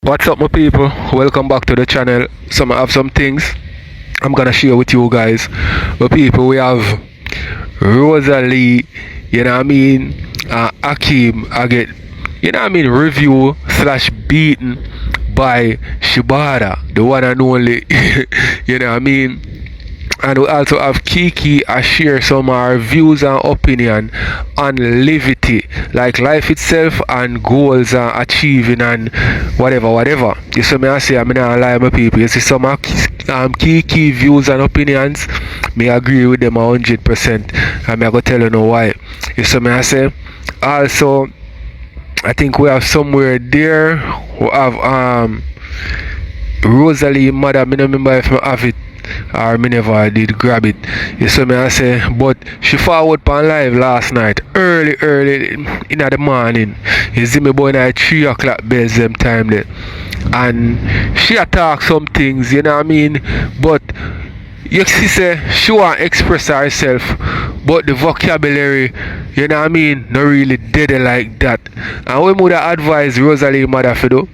What's up, my people? Welcome back to the channel. So I have some things I'm gonna share with you guys. My people, we have Rosealee, you know what I mean, Akeam, I get, you know what I mean, review slash beaten by Shebada, the one and only, you know what I mean. And we also have Kiki share some of our views and opinion on levity, like life itself and goals and achieving and whatever. You see me I say I'm not lie my people. You see some of Kiki views and opinions, me agree with them 100%, and I go tell you know why. You see me I say. Also, I think we have somewhere there. We have Rosealee mother. I don't remember if I have it or me never did grab it. You see me I say, but she forward pan live last night early in the morning. You see me boy at 3 o'clock base them time there, and she attack some things, you know what I mean, but you see say she want to express herself, but the vocabulary, you know what I mean, not really dead like that. And we would advise Rosealee mother for do,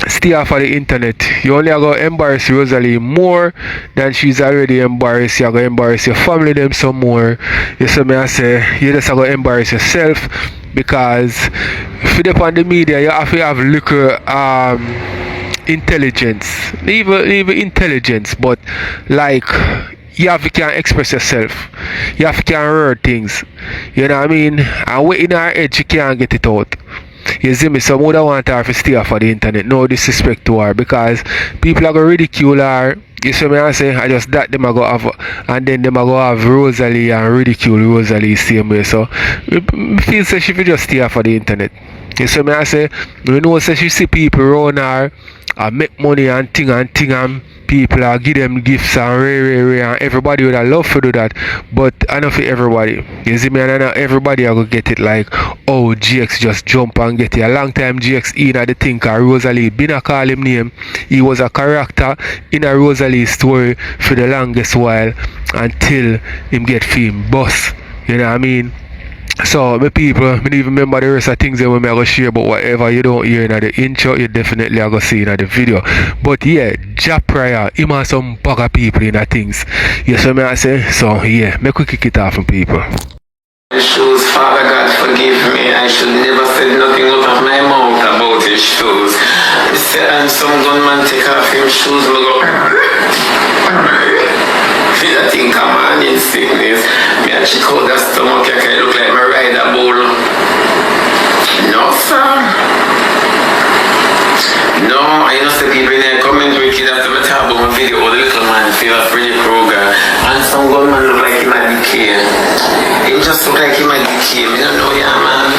stay off of the internet. You only are going to embarrass Rosealee more than she's already embarrassed. You're going to embarrass your family them some more. You see me I say, you just are going to embarrass yourself, because if you depend on the media, you have to have little intelligence, even intelligence, but like you have to can express yourself. You have to can hear things. You know what I mean? And waiting in her head, you can't get it out. You see me, some would want her to stay off of the internet. No disrespect to her, because people are going to ridicule her. You see me I say, I just that them are going to have, and then them are going to have Rosealee and ridicule Rosealee same way. So I feel say she should just stay off of the internet. You see me I say, you know say she see people around her make money and thing and people are give them gifts and rare and everybody would have love to do that, but I know for everybody. You see me, and I know everybody are gonna get it like, oh, GX just jump and get it. A long time GX in the thing called Rosealee, been a call him name. He was a character in a Rosealee story for the longest while until him get fame boss. You know what I mean? So, my people, I don't even remember the rest of things that we may go share, but whatever you don't hear in the intro, you definitely are going to see in the video. But yeah, Ja Prior, him and some bag of people in the things. You see me I say? So yeah, make we kick it off from people. The shoes, Father God forgive me, I should never say nothing out of my mouth about his shoes. He said, and some gunman take off him shoes, and go, feel that thing come on in sickness. Me and check out that stomach, I can look like my rider bull. No, sir. No, I know the people in the comment wicked after me talk about my video, or the little man feel Freddy Krueger, and some gunman look like him at decay. It just look like him at decay. I don't know, yeah, man.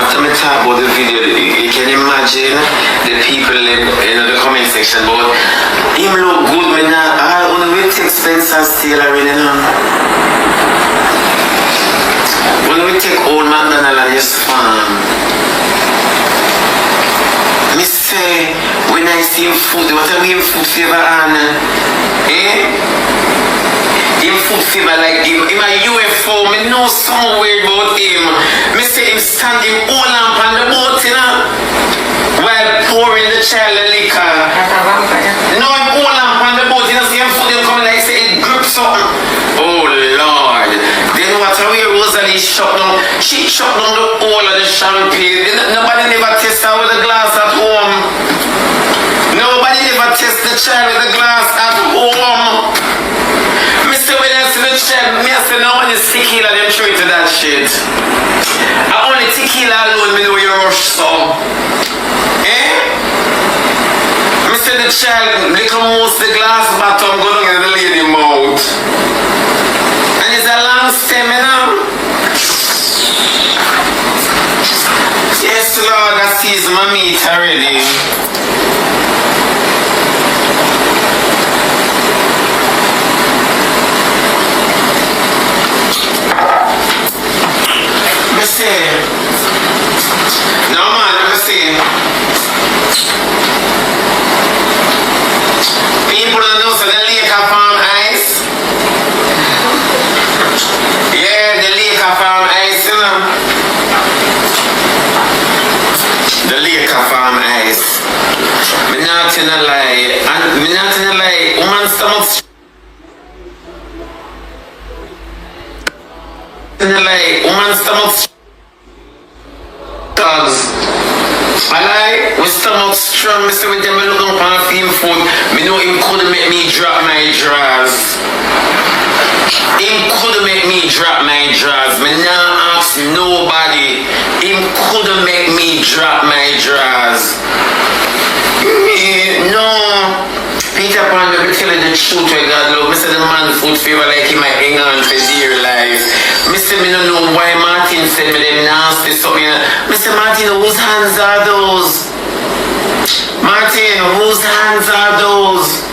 After me talk about the video, you can imagine the people in the comment section, but him look good, man. I only take Spencer's Taylor in, you know. When we take old McDonald and his farm, me say, when I see him food, what are him food favor on? Him food favor like him a UFO, me know some weird about him. Me say him stand him all lamp on the boat, you know, while pouring the child the liquor. No, him all lamp on the boat, you know, see him food him coming like say it grip something. Oh Lord. Then what are we Rosealee shut down? She shut down the whole of the champagne. Nobody never test her with a glass at home. Nobody never test the child with a glass at home. Mr. When I see the child, me I say no one is tequila, them throw into that shit. I only tequila alone, me know you rush some. Mr. The child, little mouse the glass bottom go down in the lady mouth. And it's a long stem, you know. Yes, Lord, I sees my meat already. Me say, no man, me say, people don't know so the lake farm ice. Yeah, the lake farm ice, you know. The lake farm ice. tell a lie. And me not tell a lie. Woman stomach. Tell a lie. Woman stomach. Dogs. I lie. My stomach strong. Me say with them, I look up on film food. Me know him couldn't make me drop my drawers. Him couldn't make me drop my drawers. Me nah ask nobody. Him couldn't make me drop my drawers. No. Peter Pan, let me tell you the truth where God love. Me say the man food favor like he might hang on for dear life. Me say me don't know why Martin said me them nasty something. Me say Martin, whose hands are those? Martin, whose hands are those?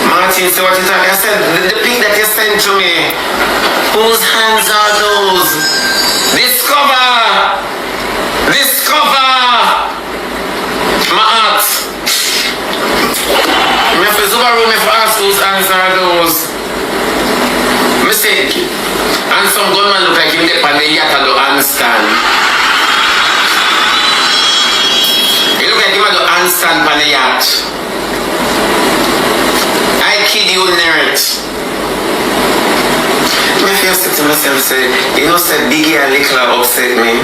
Martin, say what you talking? I said the pic that you sent to me. Whose hands are those? Discover! Discover! My heart. Me have to Subaru me for ask whose hands are those. Mistake. And some gunman look like him get on the yacht at the handstand. He look like him at the handstand on the yacht. I kid you, nerd. Me feel sick to myself say, you know, said Biggie a little upset me.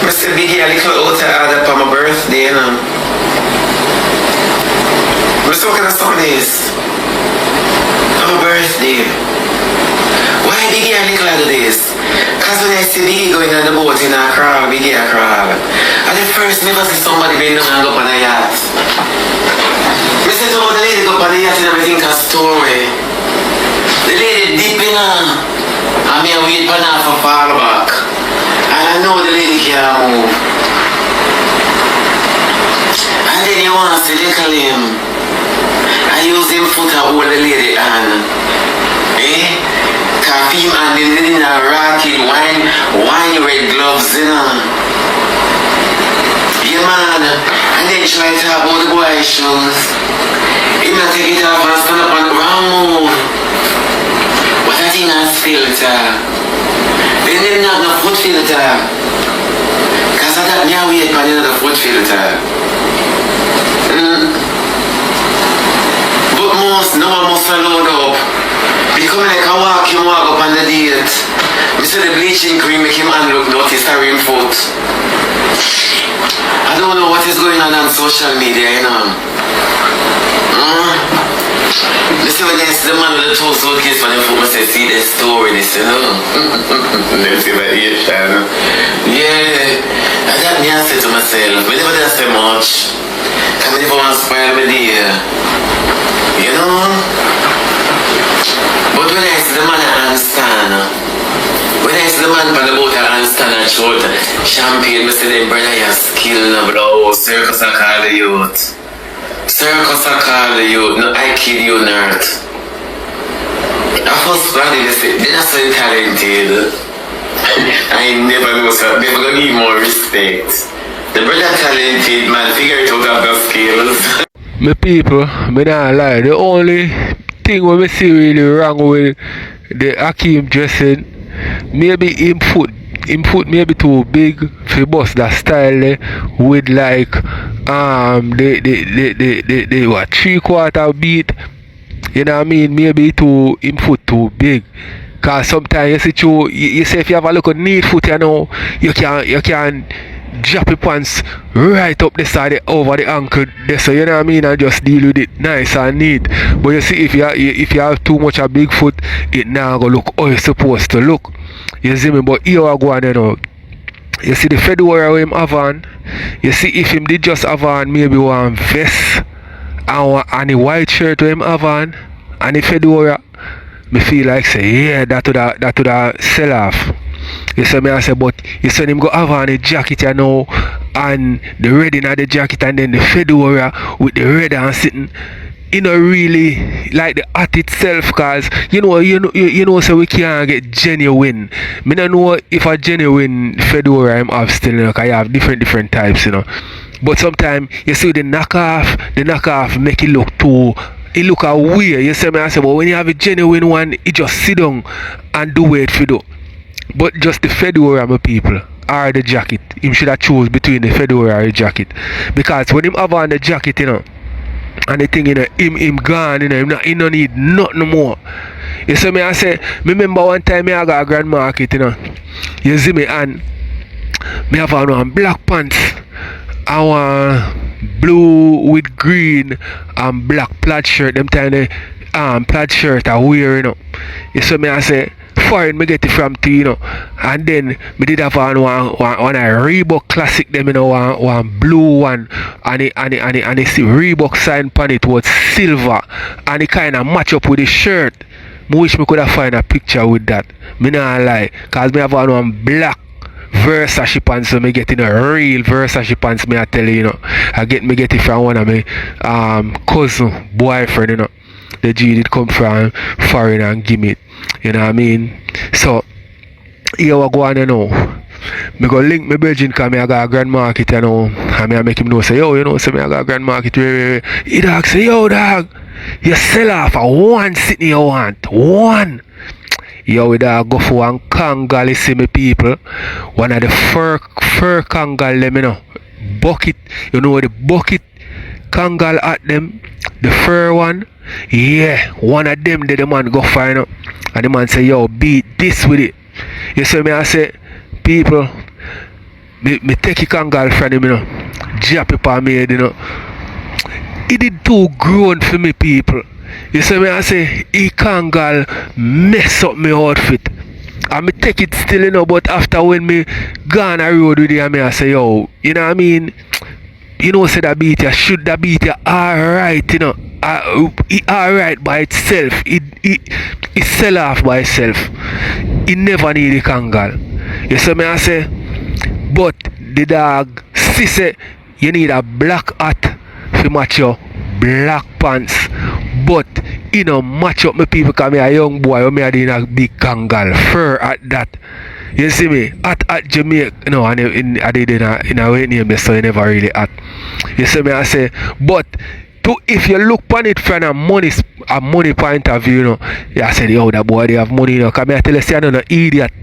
I said Biggie a little out of order for my birthday, you know. I said, what kind of song this? On my birthday. Why Biggie a little out of this? Because when I see Biggie going on the boat in a crowd, Biggie a crowd. And the first never see somebody bend down and go up on a yacht. I said to the lady go up on the yacht and everything a story. The lady deep in her. And me a wait for her for fall back. And I know the lady can't move. And then you want to see little him. I use him foot to hold the lady hand. Cause him and the lady in a rocket wine red gloves, you know. Yeah man. And then she might talk about the boy shoes. He might take it off and stand up and round move. What I think I filter. Then they not no foot filter. Cause I got me a wait for another foot filter. But most, no one must load up. Become like a walk, you walk up on the date. Me say the bleaching cream make him hand look dirty, sorry him foot. I don't know what is going on social media, you know. Listen when they see the man with the two suitcases for them foot, I say, see the story, this, you know. They see my ear shine. Yeah. I got me and say to myself, I never did say much. Cause I never want to spoil my day. You know? But when I see the man at handstand, when I see the man on the boat at handstand and short champagne, I say, them brother, you skill now, bro. Circus I call the youth. Circus I call the youth. No, I kid you, nerd. I first body, they say, they're not so talented. I never know, so they're gonna give more respect. The brother talented, man, figure it out of the skills. My people, me not lie. The only thing what me see really wrong with the Akeam dressing, maybe him foot maybe too big for bust that style with like the what 3/4 beat. You know what I mean? Maybe him foot too big. Cause sometimes you say if you have a look at neat foot, you know, you can drop your pants right up the side over the ankle there, so you know what I mean, and just deal with it nice and neat. But you see, if you have too much a big foot, it now go look how it's supposed to look. You see me? But here I go on, you know. You see the fedora him have on. You see if him did just have on maybe one vest and the white shirt him have on and the fedora, me feel like say yeah, that would sell off. You see me, I say, but you see him go have on the jacket, you know, and the red in the jacket and then the fedora with the red and sitting. You know, really like the hat itself, cause you know, so we can't get genuine. Me don't know if a genuine fedora I'm have still, you know, cause I have different types, you know. But sometimes you see the knockoff make it look too. It look a weird. You see me, I say, but when you have a genuine one, it just sit down and do what it do. But just the fedora, my people, or the jacket. Him should have choose between the fedora or the jacket. Because when him have on the jacket, you know, and the thing, you know, him gone, you know, he don't need nothing more. You see me, I say, me remember one time me I got a grand market, you know. You see me, and me have on one black pants, and one blue with green and black plaid shirt. Them time the plaid shirt I wear, you know. You see me, I say, foreign me get it from T, you know. And then me did have on one a Reebok classic them, you know, one blue one, and the see Reebok sign on it was silver, and it kinda match up with the shirt. I wish me could have find a picture with that. Me not lie, cause me have on one black Versace pants, so me getting a real Versace pants, me I tell you, you know. I get it from one of my cousin boyfriend, you know. The G did come from foreign and give me it. You know what I mean? So here we go on, you know. Me go link my virgin, cause me I got a grand market, you know. And me I make him know, say, yo, you know, say me I got a grand market. He dog say, yo dog, you sell off a one sitting you want. One. Yo, we dog go for one Kangal, you see me people. One of the fur Kangal them, you know. Bucket, you know the bucket Kangal at them. The fur one. Yeah, one of them did the man go find out. And the man say, yo, beat this with it. You see me, I say, people, me take a Kangal from him, you know. Drop it on me, you know. It did too grown for me, people. You see me, I say, he Kangal mess up my outfit. And me take it still, you know, but after when me gone a road with it, I say, yo, you know what I mean? You know, say that beat you, should that beat you alright, you know. It alright by itself. It sell off by itself. It never need a Kangal. You see me, I say, but the dog say you need a black hat to match your black pants. But you know, match up my people, because me a young boy or me a in a big Kangal fur at that. You see me? At Jamaica, you know, and I did in a way name, so you never really at. You see me, I say, but if you look on it from a money point of view, you know, I said, yo, that boy, they have money, you know, because I tell you, say, I don't know, idiot,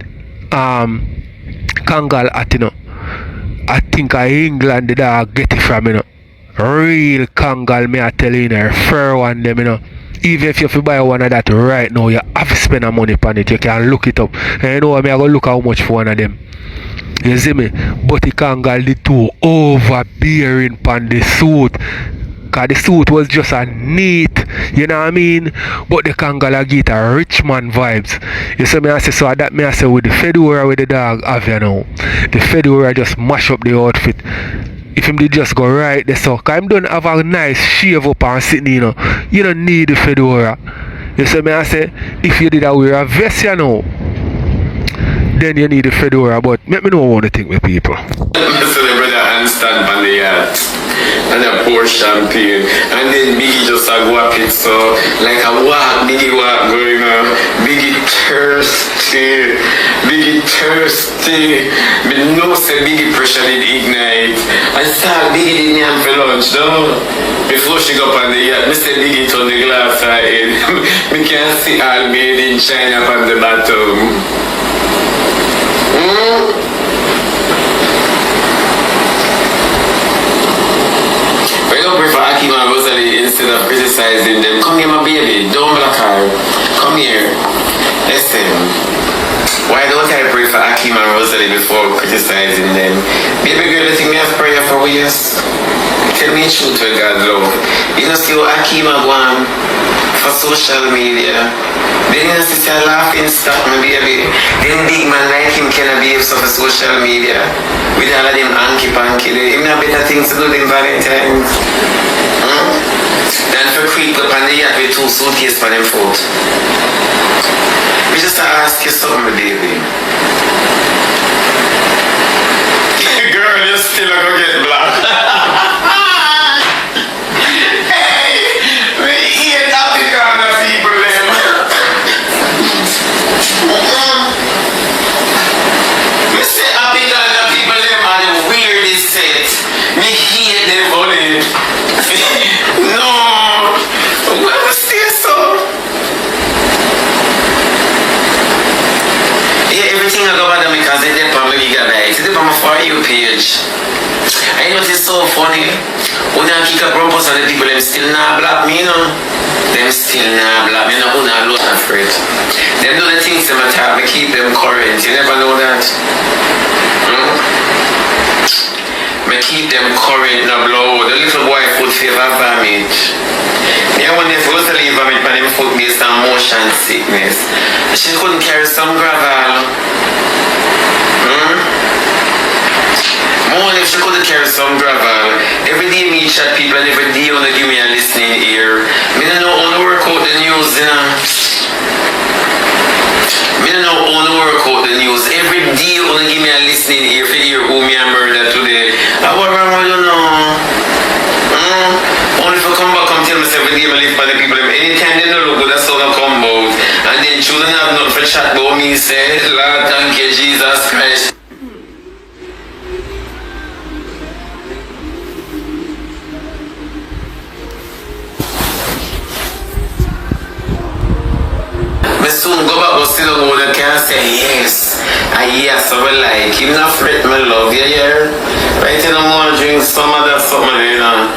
Kangal at, you know, I think England, the dog get it from, you know, real Kangal, me I tell you, you know, fur one them, you know. Even if you buy one of that right now, you have to spend a money on it. You can look it up. And you know what, I go look how much for one of them. You see me? But the Kangal the too overbearing on the suit. Because the suit was just a neat, you know what I mean? But the Kangal get a rich man vibes. You see me? I say, so that me I say with the fedora with the dog have you know. The fedora just mash up the outfit. If him did just go right there, so cause him don't have a nice shave up and sitting, you know. You don't need the fedora. You see me, I say, if you did wear a vest, you know, then you need the fedora, but let me know what you think with people. So the brother handstand on the yacht and a pour champagne, and then Biggie just a go up it, so like a walk, Biggie walk going on, Biggie thirsty, me know say Biggie pressure did ignite. I saw Biggie didn't have for lunch, no? Before she go up on the yacht, Mr. Biggie turn the glass side, me can see all made in China on the bottom. I don't prefer Akeam and Rosealee instead of criticizing them. Come here, my baby. Don't block her. Come here. Listen. Why don't I pray for Akeam and Rosealee before criticizing them? Baby girl, you think me have prayer for years? Tell me the truth with God love. You know, see what Akeam have won for social media. Then you see a laughing stock, my baby. Then big man like him can behave so for social media. With all of them hanky-panky. Him have better things to do than Valentine's. Than for creep up on the yacht with 2 suitcases for them foot. We just ask you something, baby. Girl, you still a go get black. know what is so funny? When I kick up rumpus and the people, them still not block me, you know? Them still not block me, you know, who not alone afraid. Them do the things them attack me, keep them current. You never know that. Me keep them current, no blow. The little boy foot favor vomit. Me I wonder if Rosealee vomit by them foot based on motion sickness. She couldn't carry some gravel. More if she couldn't carry some gravel. Every day me chat people and every day wanna give me a listening ear. Me don't know how to work out the news, you know. Me don't know how to work out the news. Every day wanna give me a listening ear for hear who me a murder today. What wrong you know? Only if I come back and tell me every day I live for the people. Anytime they don't look good, that's how they come out. And then children have nothing for chat about me say, Lord, thank you, Jesus Christ. I soon go back and sit down and can say yes. Yes, I will like him not fret my love, yeah. Right in the morning drink some of that something, you know.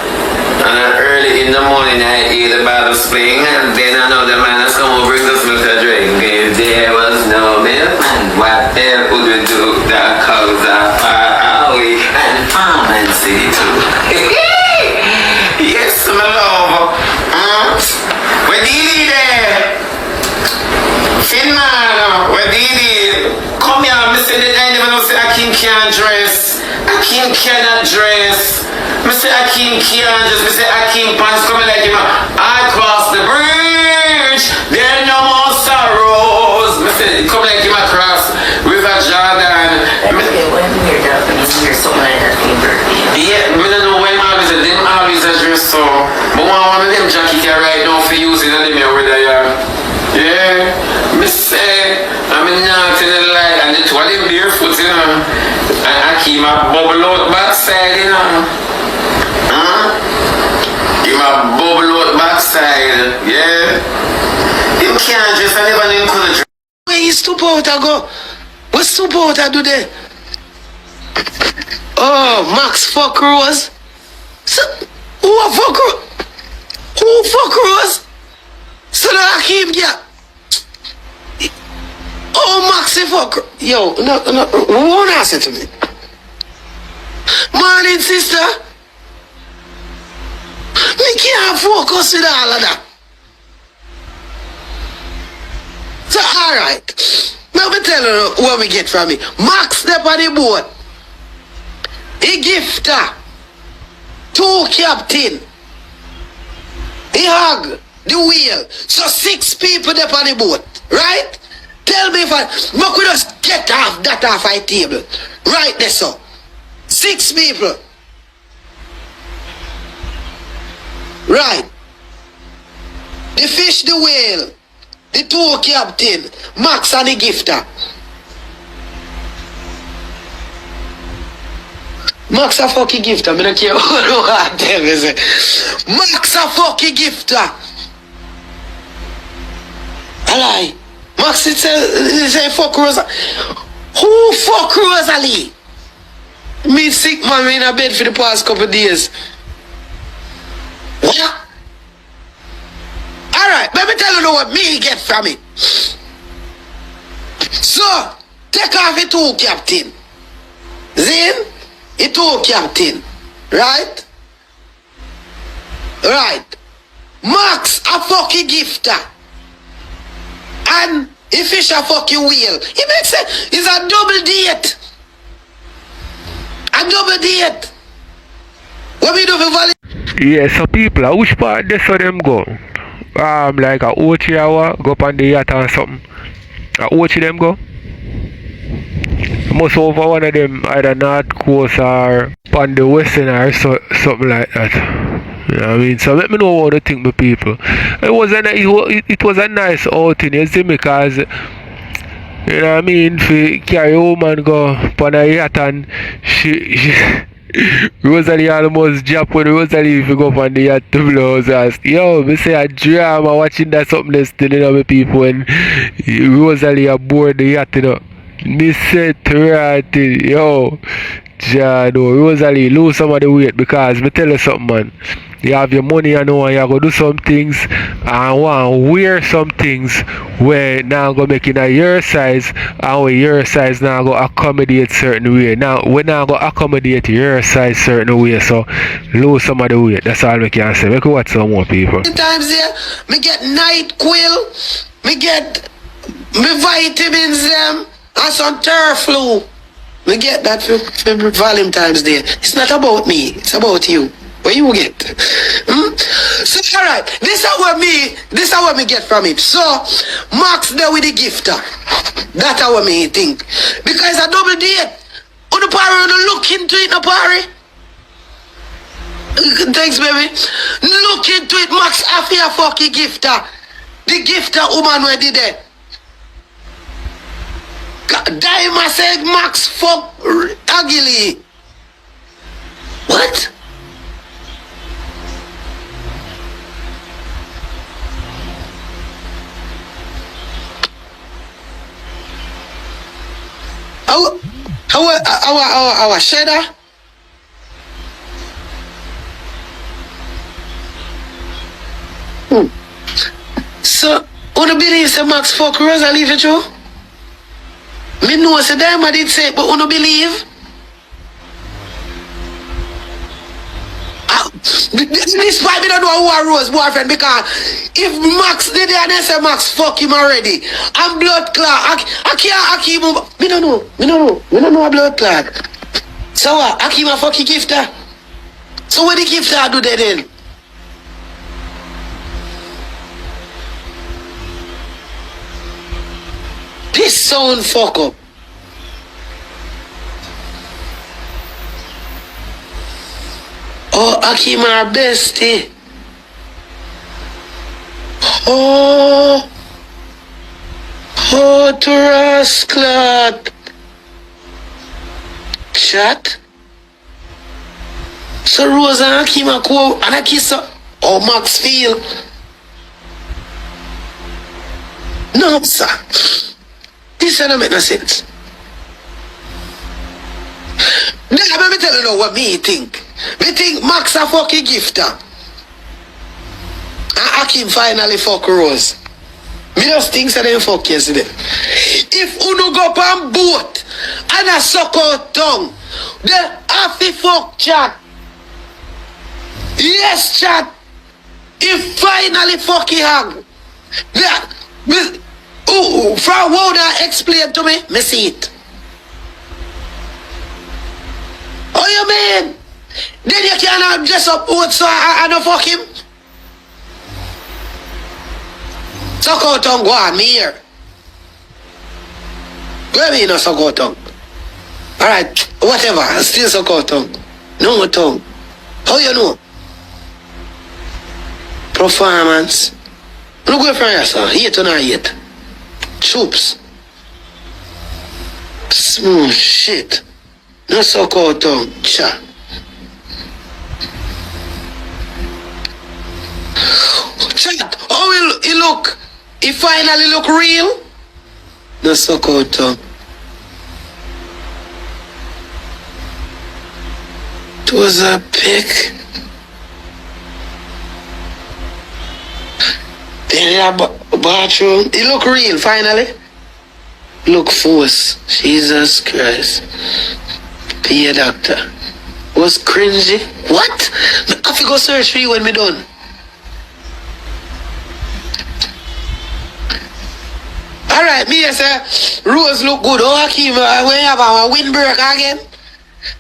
And then early in the morning I hear the barbz playing and then another man has come and bring us milk to drink. If there was no milk, what else would we do? The cows are far away and farm and city too. Yes, my love. Where did he there? Finman, where did he? Come here, I said that I never know say Akeam can't dress. Akeam cannot dress. I say Akeam can't dress. I say Akeam pants coming like him. I cross the bridge, there no more sorrows. I say come like him across River Jordan. Okay, when you're done, you're so mad at paper. Yeah, I don't know when always a them always a dress so. But one of them jacket here right now for using and them here where they are. Yeah, me say, I'm not in the light and the two of them barefoot, you know. And Akeam a bubble out backside, you know. Him a bubble out backside, yeah. Him can't dress, I never knew him could dress. Where you stoop out and go? What stoop out and do there? Oh, Max fuck Rose? So, who a fuck Rose? Who fuck Rose? So that Akeam, yeah. Oh, Maxi fuck. Yo, no, who wanna answer to me? Morning, sister. Me can't focus with all of that. So, alright. Now me tell you what we get from me. Max step on the boat. He gifter. 2 captain. He hug the wheel. So 6 people there on the boat. Right? Tell me if we just get off that off my table. Right there, so. 6 people. Right. The fish, the whale, the 2 captain, Max and the gifter. Max a fucking gifter. I don't care what I tell you. Max a fucking gifter. I lie. Max say fuck Rosa. Who fuck Rosealee? Me sick man, me in a bed for the past couple of days. What? Alright, let me tell you what me get from it. So, take off the 2 captain. Then, the 2 captain. Right? Right. Max a fucking gifter. And he fish a fucking wheel. It makes sense. It's a double date. A double date. What we do for Valley? Yeah, so people, which part they saw them go? Like a Ochi hour, go up on the yacht or something. A Ochi them go? Must over one of them, either North Coast or on the Western or something like that. You know what I mean? So let me know what you think, my people. It was a nice outing, you see me, because you know what I mean, if you carry a woman go on a yacht and she Rosealee almost jump when Rosealee if you go on the yacht to blow us. Yo, me say a drama watching that something still, you know, my people, when Rosealee aboard the yacht, you know. Me said to yo, John, Rosealee, lose some of the weight because me tell you something, man. You have your money, you know, and you go do some things and want to wear some things where now go make it a your size and where your size now go accommodate certain way. Now we now go accommodate your size certain way, so lose some of the weight. That's all we can say. We can watch some more people. Sometimes here, me get night quill, me get me vitamins them and some turf flu. We get that for volume times there. It's not about me, it's about you. What you get? So alright, this is what me get from it. So Max there with the gifter. That's what me think. Because a double date. On the party, on look into it, no party. Thanks, baby. Look into it, Max after a fucking gifter. The gifter woman where did it. Daima said Max fuck ugly. What? Our Shebada? So, wanna believe say Max fuck Rosealee for true? Me know say Diamond did say, but wanna believe? This why me don't know who are Rose boyfriend, because if Max did it and they say Max fuck him already, I'm blood clot. Akeam, me don't know a blood clot. So what? Akeam a fucking gifter. So what the gifter do they then? This sound fuck up. Oh, Akeam our bestie. Oh, to rascal. Chat. So Rose and Akeam are cool, and I kiss her. Oh, Max feel. No, sir. This doesn't make no sense. Now, let me tell you now what me think. Me think Max a fucking gifter. And Akeam finally fuck Rose. Me just think that they fuck yesterday. If Uno go up on boat and a suck out tongue, then have to fuck chat. Yes, chat. If finally fucking hang. That, from what I explain to me see it. Oh, you mean? Then you can't dress up boat so I don't fuck him? Suck out tongue, go on, me here. Where me no suck out tongue? Alright, whatever, still suck out tongue. No more tongue. How you know? Performance. Look where from here, sir. 8 or not 8. Troops. Smooth shit. No suck out tongue. Cha. Chat. How he look? He finally look real? No suck out tongue. It was a pic. In the bathroom. He look real finally. Look force. Jesus Christ. Be a doctor. Was cringy. What? I have to go search for you when me done. Alright, me say Rose look good. Oh, Akeam, when you have a windbreaker again?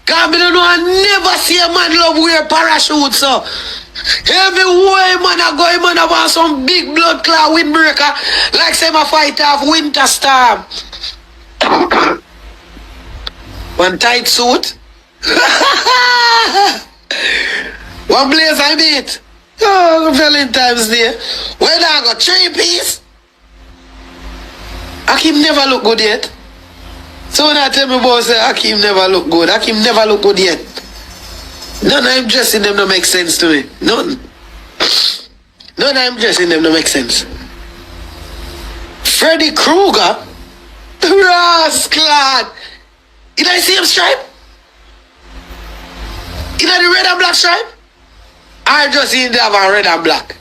Cause me don't know, I never see a man love wear parachute, so every way man I go, man I want some big blood clot windbreaker, like say my fight off winter storm. One tight suit. One blaze I beat. Oh, Valentine's Day. When I got 3-piece. Akeam never look good yet. So when I tell me about say Akeam never look good, Akeam never look good yet. None of them dressing them don't make sense to me. None. None of them dressing them don't make sense. Freddy Krueger Rascal! You know the same stripe? You know the red and black stripe? I just didn't have a red and black.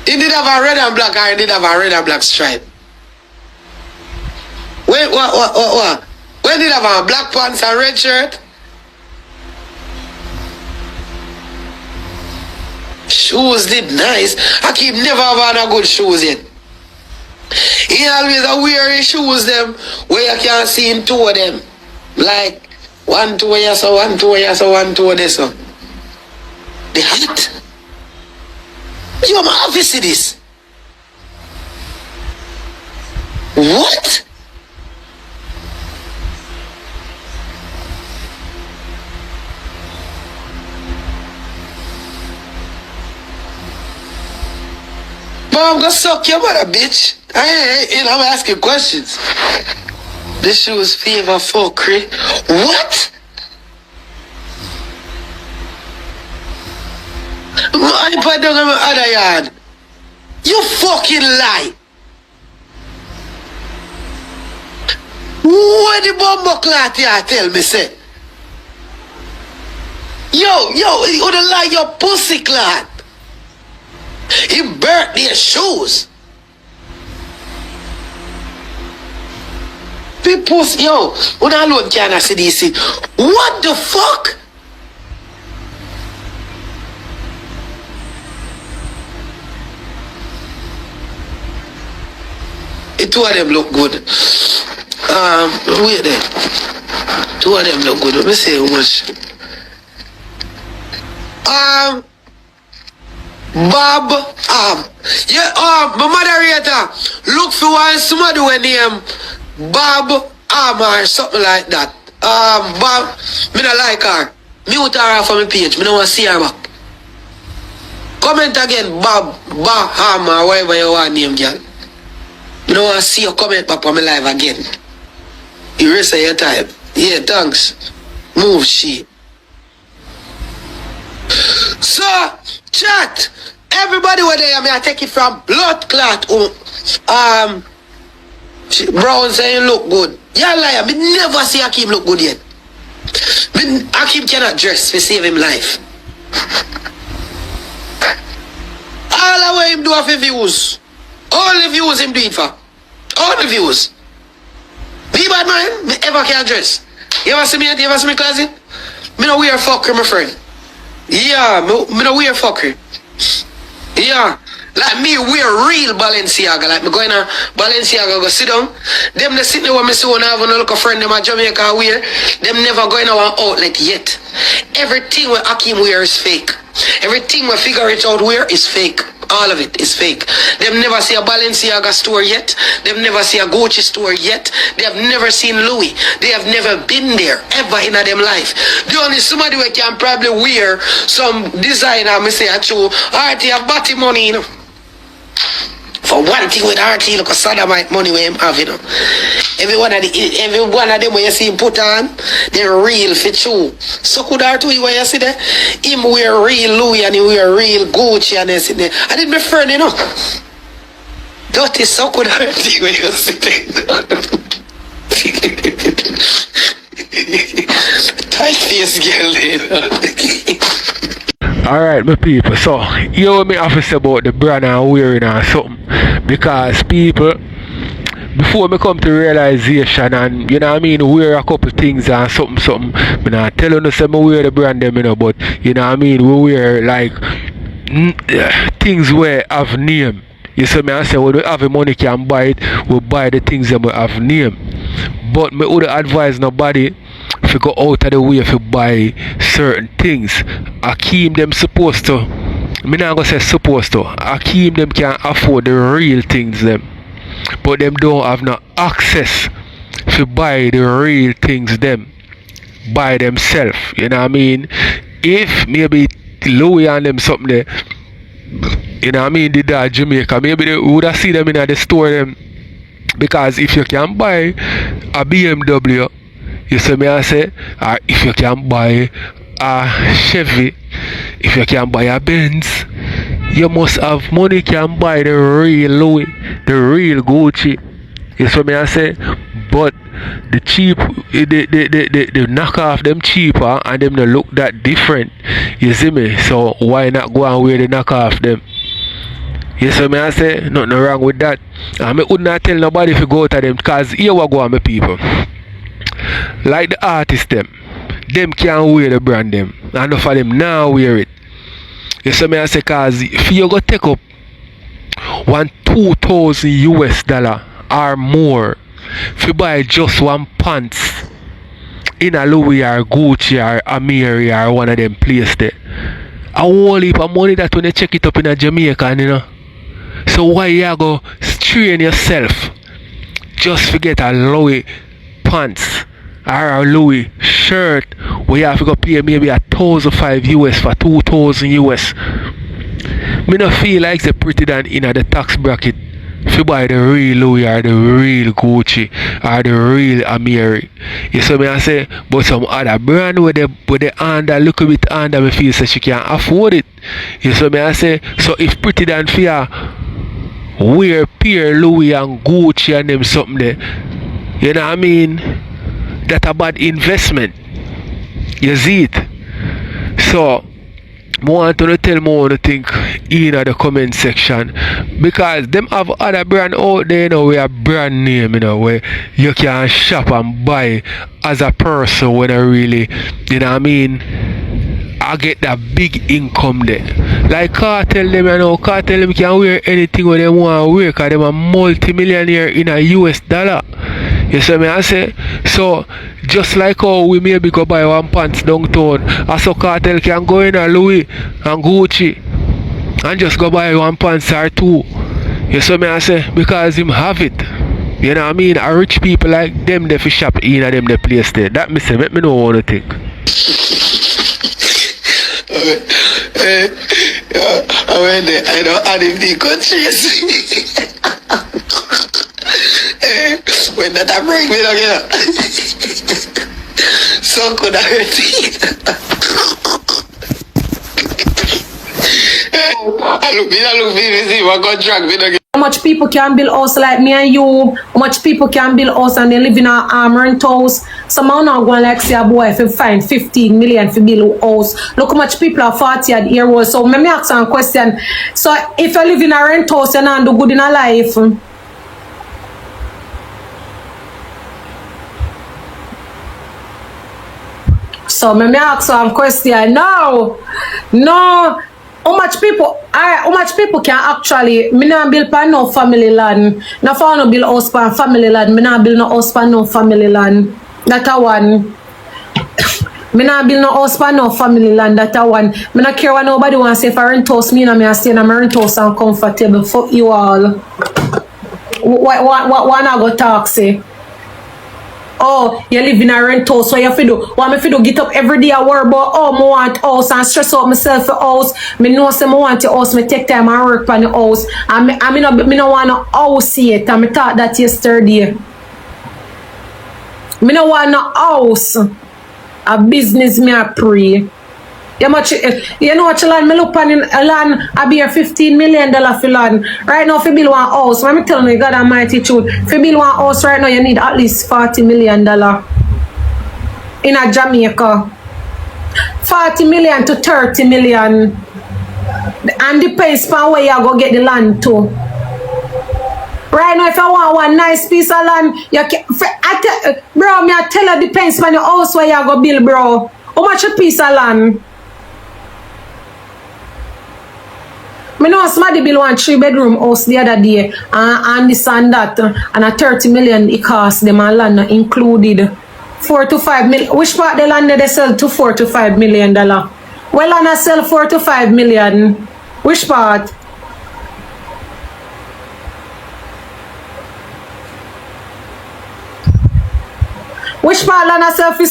He did have a red and black, I did have a red and black stripe. Wait, what? When did he have a black pants and red shirt? Shoes did nice. Akeam never have on a good shoes yet. He always wear his shoes them where you can't see in two of them. Like one toe here, so one toe here, so one toe there, so. The hat. Yo, my office see this. What? I'm gonna suck your mother, bitch. I'm asking questions. This shoe is favor fuckery. What? I put down on my other yard. You fucking lie. What the bumbo clat here tell me say? Yo, you would lie your pussy clat. He burnt their shoes. People, yo, when I look at I see this, what the fuck? The two of them look good. Wait there. Two of them look good. Let me see how much. My moderator, look for one somebody when name Bob or something like that. Bob, me not like her. Mute her off on my page. Me don't want to see her back. Comment again, Bob or whatever you want name, girl. Me don't want to see your comment back on my live again. You rest of your time. Yeah, thanks. Move shit. So, chat. Everybody were there, I take it from blood clot. Brown saying look good. Yeah, liar. Me never see Akeam look good yet. Akeam cannot dress to save him life. All the way him do for views. All the views him do it for. All the views. Be bad man, me ever can't dress. You ever see me at? You ever see me closet? Me no wear fucker, my friend. Yeah, me no wear fucker. Yeah, like me wear real Balenciaga. Like me going to Balenciaga go sit down. Them they sit there with me so when I have a look a friend them at Jamaica wear. Them never going to an outlet yet. Everything where Akeam wear is fake. Everything where Figure It Out wear is fake. All of it is fake. They've never seen a Balenciaga store yet. They've never seen a Gucci store yet. They have never seen Louis. They have never been there ever in their life. The only somebody who can probably wear some designer, I say, actually, RT have body money, you know. For one thing with RT, look a sodomite money where him have, you know. Every one of them when you see him put on, they're real for true. So could RT when you see that, him wear real Louis and he wear real Gucci and everything there. I did my friend, you know. Dirty so could RT when you see that. Tight face girl, you know. Alright, my people, so you know me have to say about the brand and wearing and something. Because people, before me come to realization and, you know what I mean, wear a couple things and something. Me not telling you say me wear the brand them, you know, but, you know what I mean, we wear like things where have name. You see me, I say, when we have the money can buy it, we buy the things that we have name. But me would advise nobody if you go out of the way if you buy certain things. Akeam them supposed to, me not gonna say supposed to, Akeam them can afford the real things them, but them don't have no access to buy the real things them by themselves. You know what I mean? If maybe Louis and them something there, you know what I mean, did that Jamaica, maybe they would have seen them in the store them. Because if you can buy a BMW, you see me I say, or if you can buy a Chevy, if you can buy a Benz, you must have money can buy the real Louis, the real Gucci. You see me I say? But the cheap, the knockoff them cheaper and them don't look that different. You see me? So why not go and wear the knockoff them? You see me I say? Nothing wrong with that. And I would not tell nobody if you go to them, because here we go on my people. Like the artists them can't wear the brand them. And enough of them now wear it. You see me I say? Because if you go take up $2,000 or more if you buy just one pants in a Louis or Gucci or Amiri or one of them places there, a whole heap of money that when you check it up in a Jamaica, you know. So why you go strain yourself just to get a Louis pants or a Louis shirt where you have to go pay maybe $1,500 US for $2,000 US? Me no feel like it's pretty than in the tax bracket if you buy the real Louis or the real Gucci or the real Amiri. You see me I say? But some other brand where they under look a bit under, me feel so she can't afford it. You see me I say? So if pretty than fear wear Pierre Louis and Gucci and them something there, you know what I mean? That a bad investment. You see it? So I want to tell me what you think in the comment section, because them have other brand out there, you know, where a brand name, you know, where you can shop and buy as a person when I really, you know what I mean, I get that big income there. Like Kartel them, you know, Kartel them can wear anything what they want to wear because them a multi-millionaire in a US dollar. You see me I say? So just like how we maybe go buy one pants downtown, also Kartel can go in a Louis and Gucci and just go buy one pants or two. You see me I say? Because him have it. You know what I mean? A rich people like them they fi shop in a them the place there. That me say, make me know what you think. I don't add in the countries. When that I bring me again. So could I hurt it. I look busy, I got drag me again. How much people can build house like me and you? How much people can build house and they live in a rent house? Some are not going like say a boy if you find 15 million for build a house. Look how much people are 40 at year old. So let me ask you a question. So if you live in a rent house and you do good in a life, so let me ask you a question. No. How much people can actually, me not build for no family land. No for no build house for family land. Me not build no house for no family land. That a one. Me not build no house for no family land. That a one. Me not care what nobody wants to say for rent house. Me and I stay in my rent house and comfortable. Fuck you all. What I go talk say? Oh, you live in a rent house, so you have to do. What me do? Get up every day and worry about, oh, I want house and stress out myself for house. Me know say I want the house, me take time and work on the house. And me no want no house yet. And me thought that yesterday. Me no want no house. A business me a pray. You know what land me look on in land I be a $15 million for land. Right now if you build one house, let me tell you God almighty truth. If you build one house right now you need at least $40 million in a Jamaica. 40 million to 30 million. And depends on where you go get the land to. Right now if I want one nice piece of land, you can, bro, me I tell you depends on the house where you go build, bro. How much a piece of land? I know somebody built one 3-bedroom house the other day and this and that and a 30 million it cost them and land included 4 to 5 million. Which part the land they sell to $4 to $5 million? Well, and I sell 4 to 5 million. Which part? Which part land I sell for?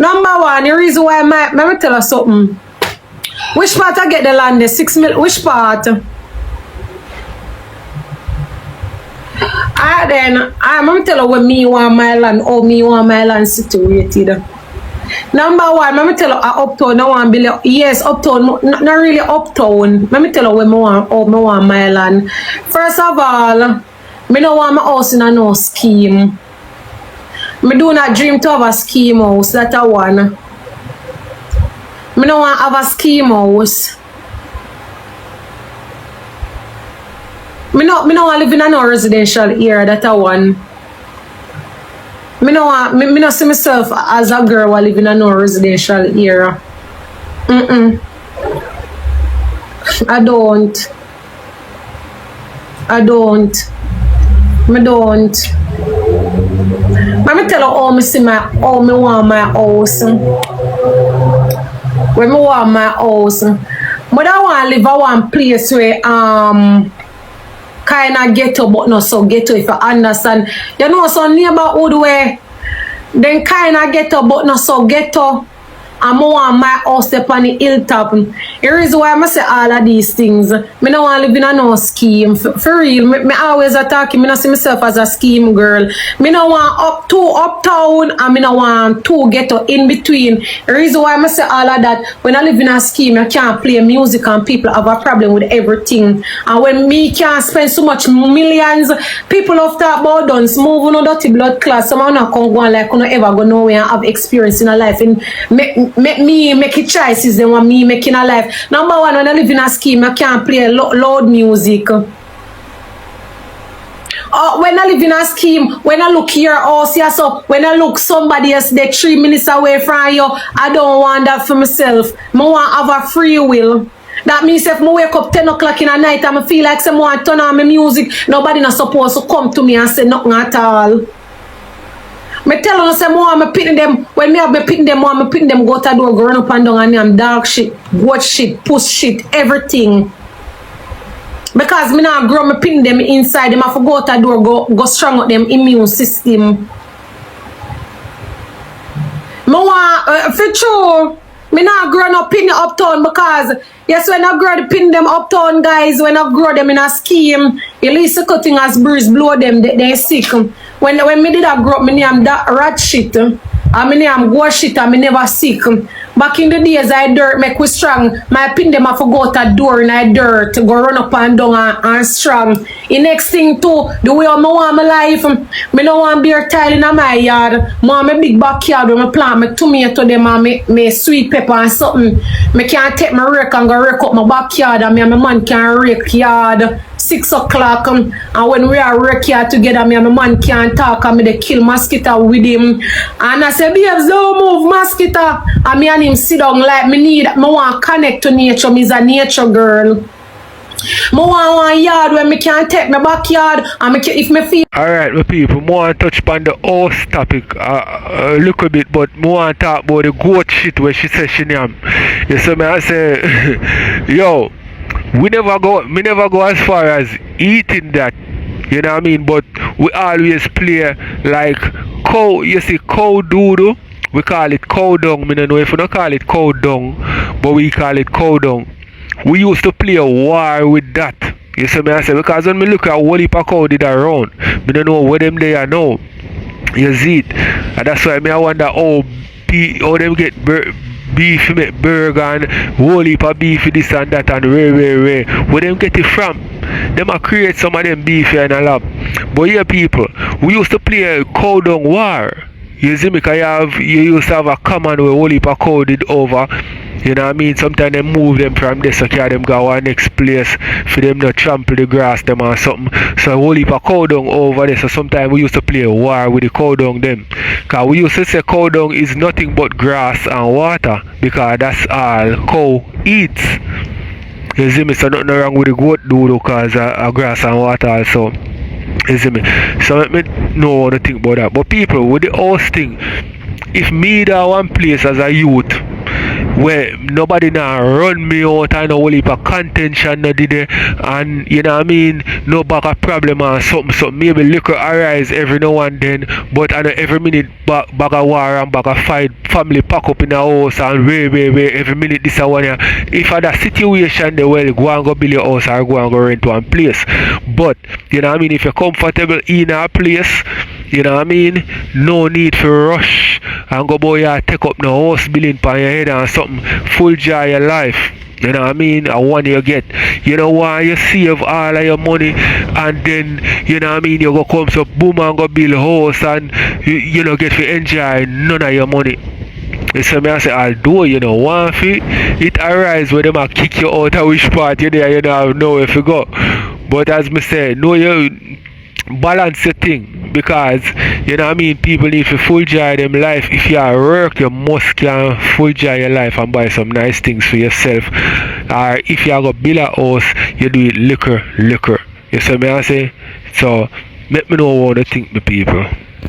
Number one, the reason why let me tell you something. Which part I get the land? The 6 million. Which part? I'm tell you what me want my land. Or me want my land situated. Number one, let me tell you uptown. I want build. Yes, uptown. Not really uptown. Let me tell you where I want my land. First of all, Me no want my house in a no scheme. Me do not dream to have a scheme house, that a one. Me no want have a scheme house. Me no want live in a no residential area, that a one. Me no see myself as a girl who live in a no residential area. I don't. Me don't. Let me tell you how me want my house. When me want my house, but I want to live at one place where kind of ghetto, but not so ghetto, if you understand. You know, some neighborhood where then kind of ghetto, but not so ghetto. And I want my house up on the hilltop. The reason why I say all of these things, I don't want to live in a no scheme. For real, I always talking, I don't see myself as a scheme girl. I don't want uptown and I don't want too ghetto in between. The reason why I say all of that, when I live in a scheme, I can't play music and people have a problem with everything. And when me can't spend so much millions, people have talk about guns, moving on dirty blood class. Some are not going to go like, you ever go nowhere and have experience in a life. And make it choices than what me making a life. Number one, when I live in a scheme, I can't play loud music. When I live in a scheme, when I look here, so when I look somebody else, they're 3 minutes away from you, I don't want that for myself. I want to have a free will. That means if I wake up 10 o'clock in the night and I feel like someone turn on my music, nobody not supposed to come to me and say nothing at all. Me tell you, say, I'm picking them. When me have me picking them, I'm picking them go to door, go run up and down and I'm dog shit, goat shit, puss shit, everything. Because me now grow me picking them inside, them have to go to door, go strong up them immune system. Me want, for sure, me now grow up pin uptown because, yes, when I grow the pin them uptown guys, when I grow them in a scheme, at least the cutting as breeze blow them, they sick. When me did that grow up, me name that rat shit. And me name go shit and me never sick. Back in the days I dirt make we strong. My pin them have to go to door in I dirt, go run up and down and strong. The next thing too, the way I want my life, me no want beer tile in my yard. I want my big backyard where I plant my tomato them and me sweet pepper and something. Me can't take my rake and go rake up my backyard and me and my man can rake yard. 6 o'clock and when we are working together, me and my man can't talk and me they kill mosquito with him. And I say, bybz, don't move mosquito. And me and him sit down like me want to connect to nature. Me is a nature girl. I want one yard where me can take my backyard and me if me feel. Alright, my people, I want to touch upon the horse topic a little bit, but I want to talk about the goat shit where she says she name. You see me, I say, yo, me never go as far as eating that, you know what I mean, but we always play like cow, you see cow doodle, we call it cow dung. I don't know if we don't call it cow dung, but we call it cow dung. We used to play a war with that, you see me, I say, because when me look at what heap of cow did around, I don't know where them they are now, you see it, and that's why I wonder how them get beef, make burger and whole heap of beef this and that and where them get it from? Them a create some of them beef here in a lab. But yeah, people, we used to play a cow dung war. You see me, because you used to have a command where whole heap of cow did over. You know what I mean? Sometimes they move them from this so carry them go to next place for them not trample the grass them or something. So a whole heap of cow dung over there. So sometimes we used to play a war with the cow dung them. Because we used to say cow dung is nothing but grass and water. Because that's all cow eats. You see me? So nothing wrong with the goat do because of grass and water also. You see me? So let me know what to think about that. But people, with the house thing, if me there one place as a youth where nobody now run me out and no whole heap of contention no did there, and you know what I mean, no back a problem or something, maybe liquor arise every now and then, but I know every minute back a war and back a fight, family pack up in the house and way every minute this and one here. If at that situation they well go and go build your house or go and go rent one place. But you know what I mean, if you're comfortable in a place, you know what I mean, no need for rush and go boy take up no house building on your head and something, full joy your life. You know what I mean? I want you get, you know why you save all of your money and then, you know what I mean, you go come to boom and go build a house and you know get to enjoy none of your money. You see me I say, although you know one fee, it arise when them a kick you out of which part you there, you know have nowhere to go. But as me say, know you balance the thing because you know what I mean, people need to full joy them life. If you are work, you must can full joy your life and buy some nice things for yourself. Or if you are go build a house, you do it liquor. You see me I say? So let me know what you think, the people.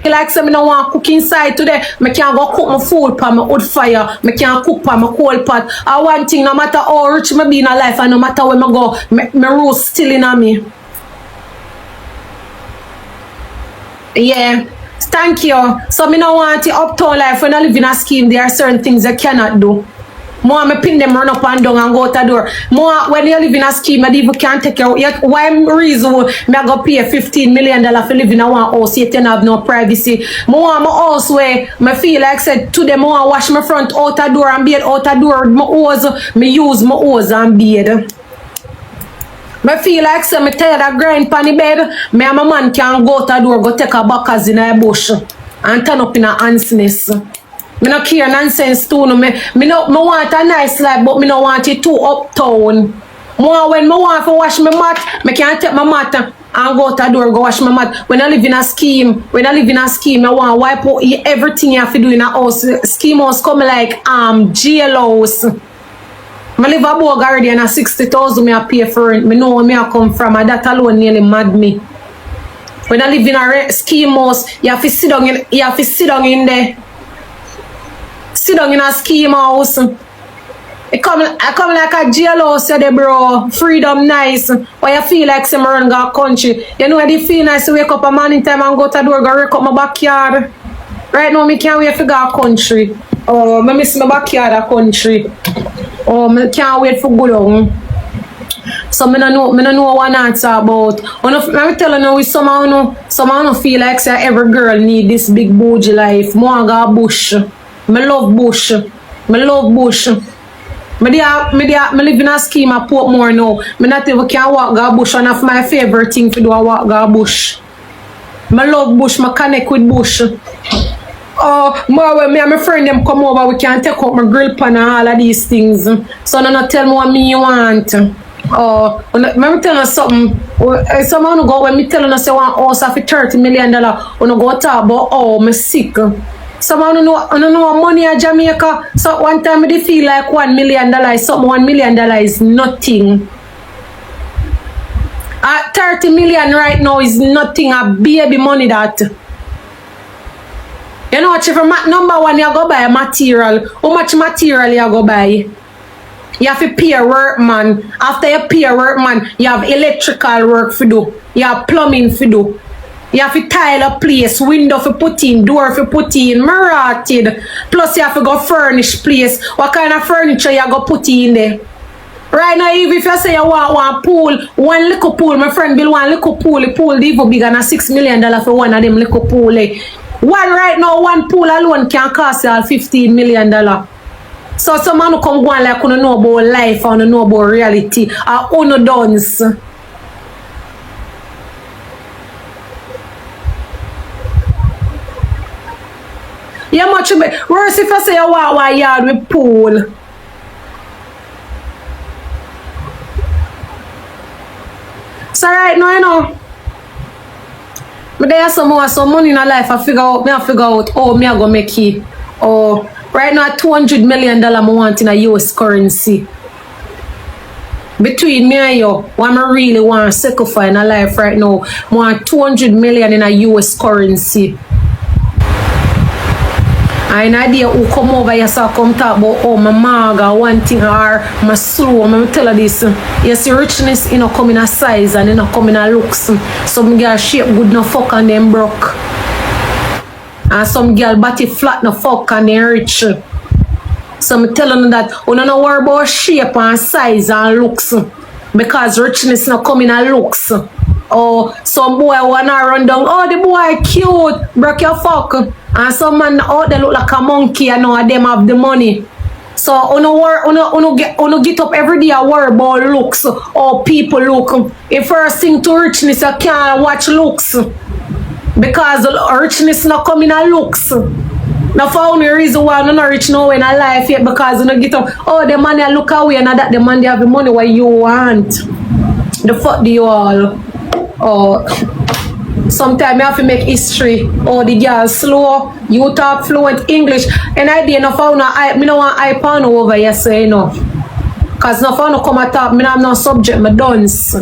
Like say me no want cook inside today, me can't go cook my food pa my wood fire, me can't cook pa my coal pot. I one thing, no matter how rich me be in a life and no matter where me go, me roots still in a me. Yeah, thank you. So me no want the uptown life. When I live in a scheme, there are certain things I cannot do. More me pin them run up and down and go out the door. More when you live in a scheme, I even can't take care. Yet why reason me I go pay $15 million for live in a one house yet you have no privacy. More my house where me feel like said to them I wash my front out the door and bathe out the door with my hose. Me use my hose and bathe. Me feel like say me tired of grind pan the bed. Me and my man can go out the door go take a backers in a bush and turn up in a handsness. Me no care nonsense too. No. Me want a nice life, but me no want it too uptown. More when me want to wash my mat, me can't take my mat and go out the door go wash my mat. When I live in a scheme, I want to wipe out everything you have to do in a house. Scheme house come like jail house. I live above already and a 60,000 me I pay for rent. Me know where me I come from and that alone nearly mad me. When I live in a scheme house, you have to sit down in there. Sit down in a scheme house. I come like a jail house, there, bro. Freedom nice. Why you feel like some run go country? You know I feel nice to wake up a morning time and go to the door, go wake up my backyard. Right now, me can't wait to go country. Oh, I miss my backyard a country. Oh, I can't wait for go down. So I don't know what answer about. I'm telling you, somehow feel like say every girl need this big bougie life. More go bush. I love bush. I live in a scheme at Portmore now. I not even can walk go bush. One of my favorite thing to do is walk go bush. I love bush. I connect with bush. Oh, more when me and my friend them come over, we can take out my grill pan and all of these things. So no tell me what me you want. Oh, let me tell you something. Someone go when me telling us say want house for $30 million. When go talk about oh me sick. Someone know money in Jamaica. So one time they feel like $1 million. Something $1 million is nothing. 30 million right now is nothing. A baby money that. You know what? If number one, you go buy material. How much material you go buy? You have to pay a workman. After you pay a workman, you have electrical work to do. You have plumbing to do. You have to tile a place, window for put in, door for put in, marated. Plus you have to go furnish place. What kind of furniture you go put in there? Right now, even if you say you want one pool, one little pool, my friend build one little pool, the pool even bigger than $6 million for one of them little pool. One right now, one pool alone can cost you $15 million. So someone who come go on like you know about life or know about reality or no dance. Yeah, much worse if I say you want one yard with pool. So right now, you know, but there's some money in my life. I figure out oh me I go make it. Oh, right now $200 million I want in a US currency. Between me and you, what I really want to sacrifice in a life right now, I want $200 million in a US currency. And idea who come over here so come talk about oh my maga one thing or my slow. I'm tell her this. Yes, the richness come in a size and come in a looks. Some girl shape good no fuck and them broke. And some girl body flat no fuck and they rich. So I'm telling you that we don't worry about shape and size and looks. Because richness no come in a looks. Oh, some boy wanna run down. Oh, the boy cute. Broke your fuck. And some man out there look like a monkey and know them have the money. So uno get up every day and worry about looks or people look. If first thing to richness, you can't watch looks. Because richness not come in a looks. Now for only reason why I'm not rich now in a life yet because you know get up, oh the man they look away and that the man they have the money what you want. The fuck do you all? Oh sometimes I have to make history. Oh the girl slow, you talk fluent English. And I didn't know I don't want hype on over here so you know. Cause no for no come and talk, me not have no subject, me dance.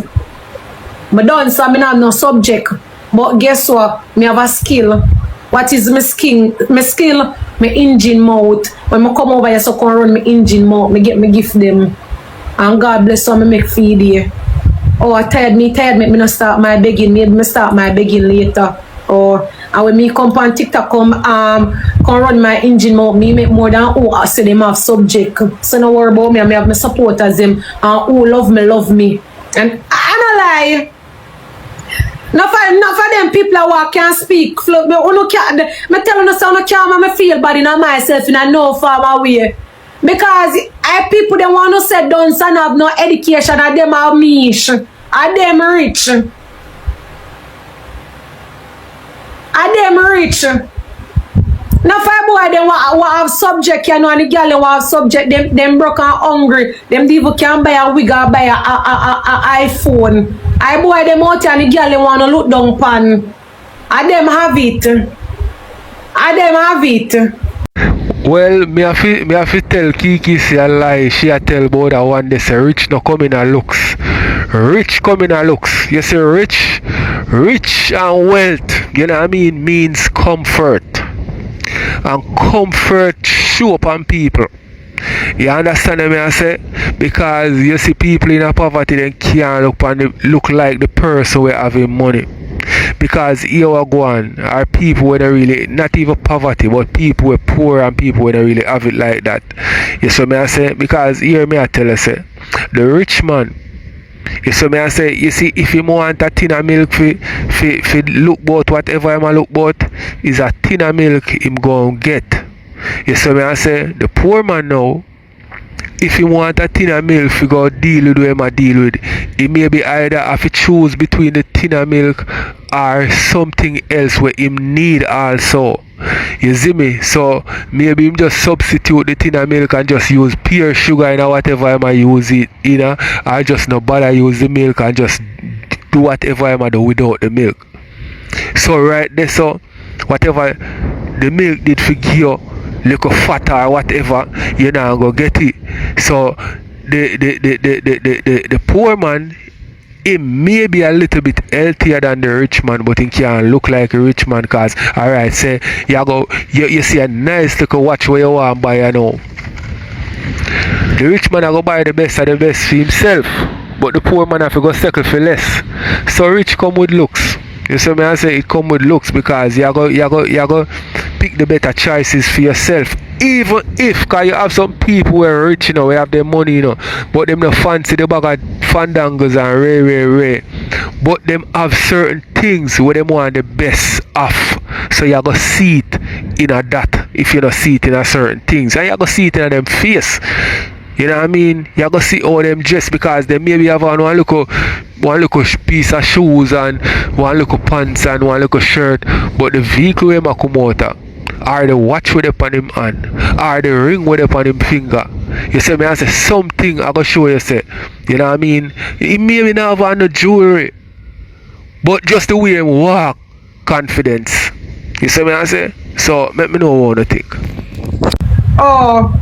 Me dance so me not have no subject. But guess what? Me have a skill. What is my skill? My skill, my engine mouth. When I come over here, so come run my engine mouth. Me get me gift them. And God bless you, me make feed here. Oh, I tired me not start my begging. Me start my begging later. Or and when me come on TikTok, come run my engine mouth. Me make more than who I say them have subject. So no worry about me. I have my supporters them. And who love me. And I don't lie. Not for them people who can't speak. Me tell you so I can't make me feel bad in myself in a no farm way. Because I people they want to say dance and have no education and them are mish. And them rich. And them rich. Now for boy they want have subject, you know, and the girl they want have subject, them broke and hungry. Them people can buy a wig or buy a iPhone. I boy them out and the girl they want to look down pan. And them have it. Well, me have to tell Kiki say a lie. She a tell about that one day say rich no come in a looks. Rich come in a looks. You see rich and wealth, you know what I mean, means comfort. And comfort show up on people. You understand what I say? Because you see people in a poverty they can't look like the person who having money. Because here we go on are people who don't really not even poverty but people who are poor and people who don't really have it like that. You see what I say? Because here me I tell you say the rich man. You see me I say, you see, if you want a tin of milk for look about whatever him a look about, is a tin of milk him go and get. You see me I say, the poor man now, if he want a tin of milk to go deal with what him a deal with, he maybe either have to choose between the tin of milk or something else where him need also. You see me? So maybe him just substitute the tin of milk and just use pure sugar in whatever him a use it, you know, or just no bother use the milk and just do whatever him a do without the milk. So right there, so whatever the milk did for you little fat or whatever, you know, go get it. So the poor man, he may be a little bit healthier than the rich man, but he can't look like a rich man. Cause alright, say you see a nice little watch where you want to buy, you know. The rich man go buy the best of the best for himself, but the poor man have to go settle for less. So rich come with looks. You see me I say it come with looks because you go pick the better choices for yourself. Even if, cause you have some people who are rich, you know, we have their money, you know, but them not fancy the bag of fandangos and rare. But them have certain things where them want the best of. So you go see it in a that if you don't see it in a certain things. And you go see it in them face. You know what I mean? You go see all them dress because they maybe have on one little piece of shoes and one little pants and one little shirt, but the vehicle where I come out of, or the watch with upon him hand, or the ring with upon him finger. You see me I say something I go show you say. You know what I mean? He maybe not have on no jewelry, but just the way him walk, confidence. You see me I say? So let me know what you think. Oh,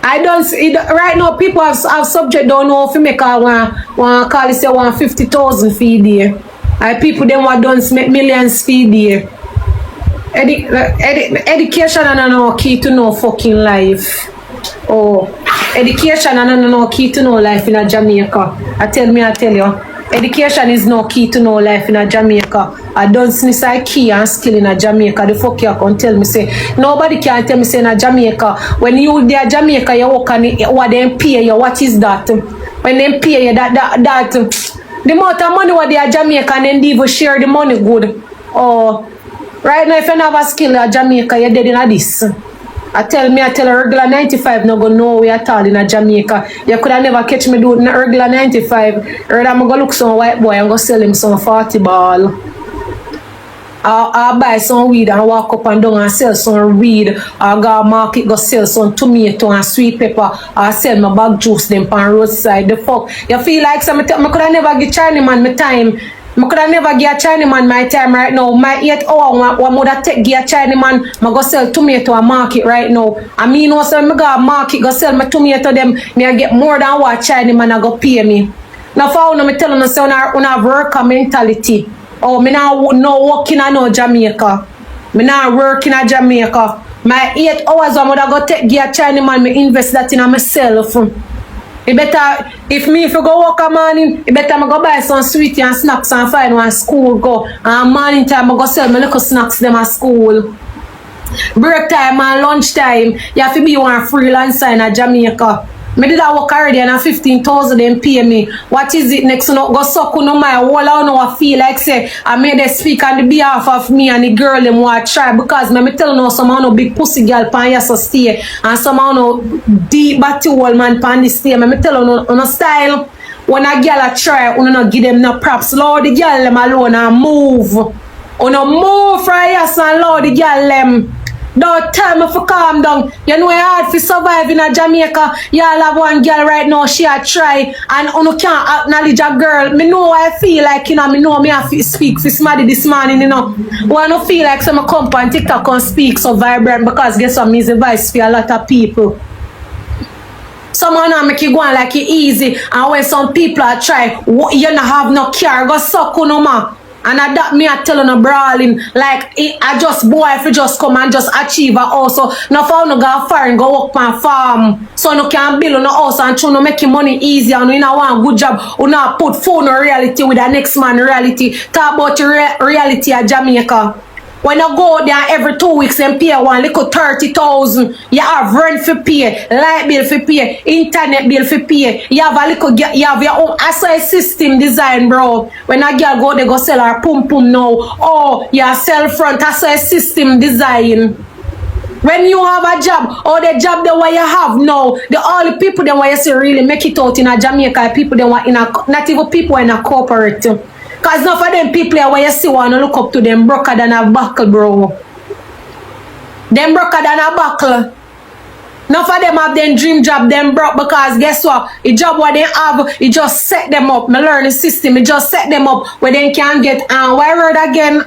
I don't see right now. People have subject don't know if you make a one call it say 150,000 feed there. People them want don't make millions feed there. Education and no key to no fucking life. Oh, education and no key to no life in a Jamaica. I tell you, education is no key to no life in a Jamaica. I don't see say key and skill in a Jamaica. The fuck you can tell me say nobody can tell me say in a Jamaica when you there Jamaica you work on it, what them pay you, what is that? When them pay you that the amount of money what they are Jamaica and then they will share the money good. Oh, right now if you have a skill in Jamaica you're dead in a this. I tell her regular 95 no go nowhere at all in a Jamaica. You could have never catch me doing regular 95. Or I'm gonna look some white boy and go sell him some 40 ball. I'll buy some weed and walk up and down and sell some weed. I'll go market, go sell some tomato and sweet pepper. I'll sell my bag juice them on roadside. The fuck? You feel like I could have never give China man my time. I could have never give a China man my time right now. My 8 hours, what would I take give a China man? I go sell tomato and market right now. I mean, also I go market, go sell my tomato them. Me I get more than what China man I go pay me. Now for now, me telling you, say una have worker mentality. Oh, me now no working in no Jamaica. Me now working in Jamaica. My 8 hours I would go take give a China man. Me invest that in myself. You better, if you go work a morning, you better go buy some sweetie and snacks and find one school go. And morning time I go sell my little snacks them at school. Break time and lunch time, you have to be one freelancer in Jamaica. Me did that work already and 15,000 them pay me. What is it next? No go suck no my whole I know I feel like say I made them speak on the behalf of me and the girl them want try because me tell you somehow no big pussy girl pan yes stay and somehow no deep batty old man pan this stay. Me tell you no style when a girl a try you no give them no props. Lord the girl them alone and move. You no move for yes and Lord the girl them. Don't tell me to calm down. You know it's hard to survive in a Jamaica. Y'all have one girl right now, she a try and you can't acknowledge a girl. Me know I feel like, you know, me know me have to speak for somebody this morning, you know. When I feel like some come on TikTok and speak so vibrant because guess what, me is a voice for a lot of people. Someone now make you go on like it easy and when some people are try, you don't have no care, go suck no ma. And I that me I tell you no brawling like I just boy if you just come and just achieve a house. So no for no go foreign go work on farm. So no can build no house and try no make your money easy and you know want good job. You know put phone on reality with the next man reality. Talk about the reality of Jamaica. When you go there every 2 weeks and pay one little 30,000, you have rent for pay, light bill for pay, internet bill for pay. You have a little, you have your own assay system design, bro. When a girl go, they go sell her pum pum now. Oh, you sell front assay system design. When you have a job, or the job the way you have now, the only people that want you see really make it out in a Jamaica, people that want in a not even people in a corporate. Cause enough of them people where you see wanna look up to them broker than a buckle, bro. Them broker than a buckle. Enough of them have them dream job, them broke because guess what? The job what they have, it just set them up. My learning system, it just set them up where they can get where word again,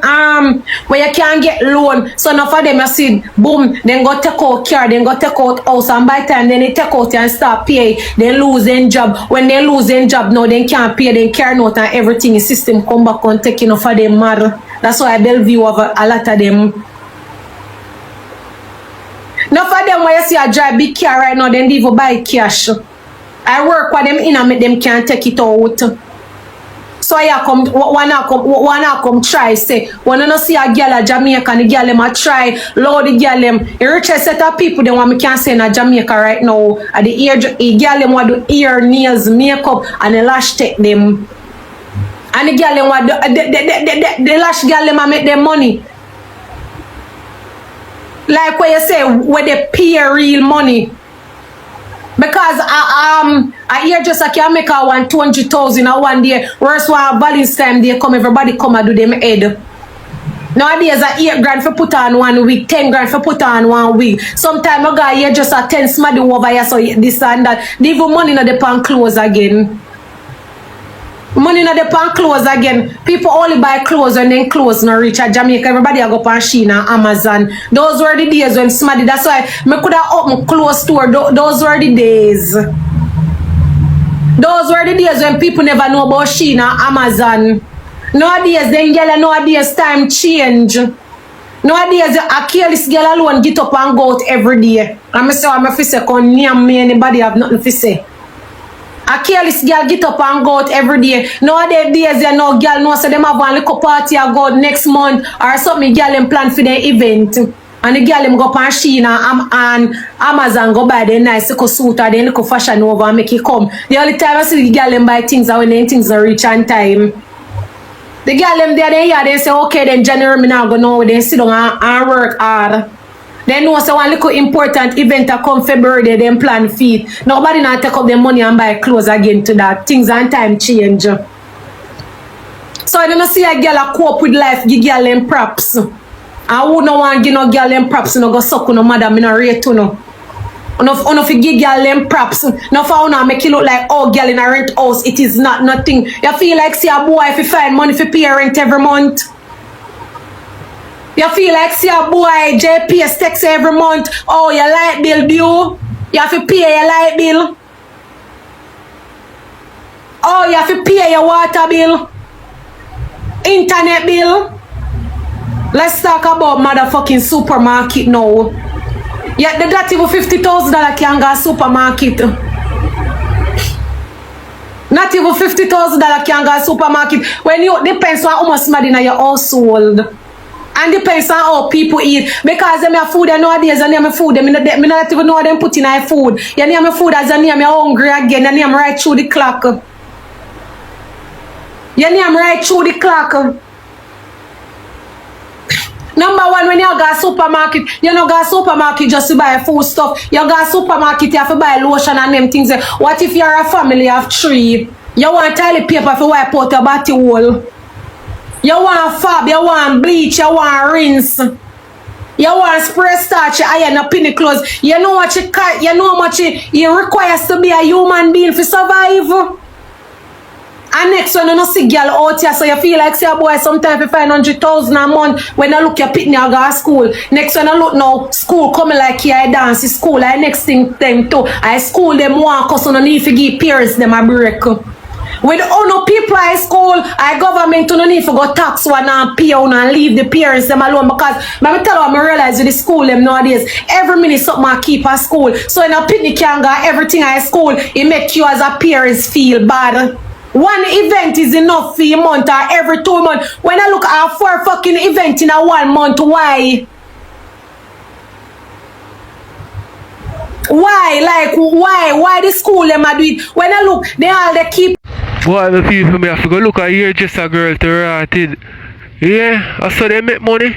where you can get loan. So enough of them you see, boom, then go take out car, then go take out house, and by the time then they take out and start pay, they lose their job. When they lose their job now, they can't pay, they carry out and everything. The system come back and take enough of them mad. That's why Bellevue have a lot of them. Now for them when you see a drive big car right now, then they even buy cash. I work with them in and make them can't take it out. So I come try say when you see a girl at Jamaica and the girl them a try, Lord the girl them the richest set of people them want me can say in Jamaica right now. At the ear girl them want do ear, nails, makeup and the lash take them. And the girl them want the lash girl them a make them money. Like what you say, where they pay real money. Because I hear just I can make a 120,000 a one day. Whereas one Valentine's time they come, everybody come and do them head. Nowadays I 8 grand for put on 1 week, 10 grand for put on 1 week. Sometimes I guy here just a 10 smaddy over here, so this and that. They even money in the pan clothes again. Money not the pan clothes again. People only buy clothes and then clothes not reach at Jamaica. Everybody go pan Shein and Amazon. Those were the days when somebody, that's why me could have opened clothes store. Those were the days. Those were the days when people never know about Shein and Amazon. Nowadays, then nowadays time change. Nowadays, a careless girl alone get up and go out every day. I'm say I'm a say con name me anybody have nothing to say. A careless girl get up and go out every day. Nowadays, you know, girl know so them have one little party and go next month or something. Girl them plan for their event, and the girl them go up on Shein and Amazon go buy the nice little suit or the little fashion over and make it come. The only time I see the girl them buy things are when them things are reach on time. The girl them there they say okay then January me now go now then sit down and work hard. They know so one little important event a come February, they then plan feet. Nobody not take up their money and buy clothes again to that. Things and time change. So I don't see a girl a cope with life, give girl them props. I would not want to give no girl them props, no go suck no madam, no rate to no. Uno fi give girl them props. No for una make it look like oh girl in a rent house. It is not nothing. You feel like see a boy if you find money for pay rent every month. You feel like see a boy JPS text every month. Oh your light bill due. You have to pay your light bill. Oh you have to pay your water bill. Internet bill. Let's talk about motherfucking supermarket now. Yeah, the that even $50,000 can go supermarket. Not even $50,000 can go supermarket. When you depends on how much money in your household. And depends on how people eat. Because them have food nowadays and them have food. Me not even know them put in their food. You name your food as a name, you're hungry again. You name right through the clock. You name right through the clock. Number one, when you go to supermarket, you don't go to supermarket just to buy food stuff. You go to supermarket, you have to buy lotion and them things. What if you're a family of 3? You want toilet paper to wipe out your body hole. You want fab, you want bleach, you want rinse. You want spray starch, you iron up in the clothes. You know what you know how much it requires to be a human being to survive. And next one, you don't see girl out here, so you feel like say a boy sometimes you find 100,000 a month when you look your pitney you go to school. Next one, you look now, school coming like you dance school. I next thing too. I school them one because you don't need to give parents them a break. With no people at school, I government don't need to go tax one and pay one and leave the parents them alone because let me tell you, I realize with the school them nowadays, every minute something I keep at school. So when a pitney can go everything at school, it make you as a parents feel bad. One event is enough for a month or every 2 months. When I look at 4 fucking events in a 1 month, why? Why? Like, why? Why the school them a do it? When I look, they keep... Boy, the people me have to go look at here just a girl to rot it. Yeah, I saw they make money.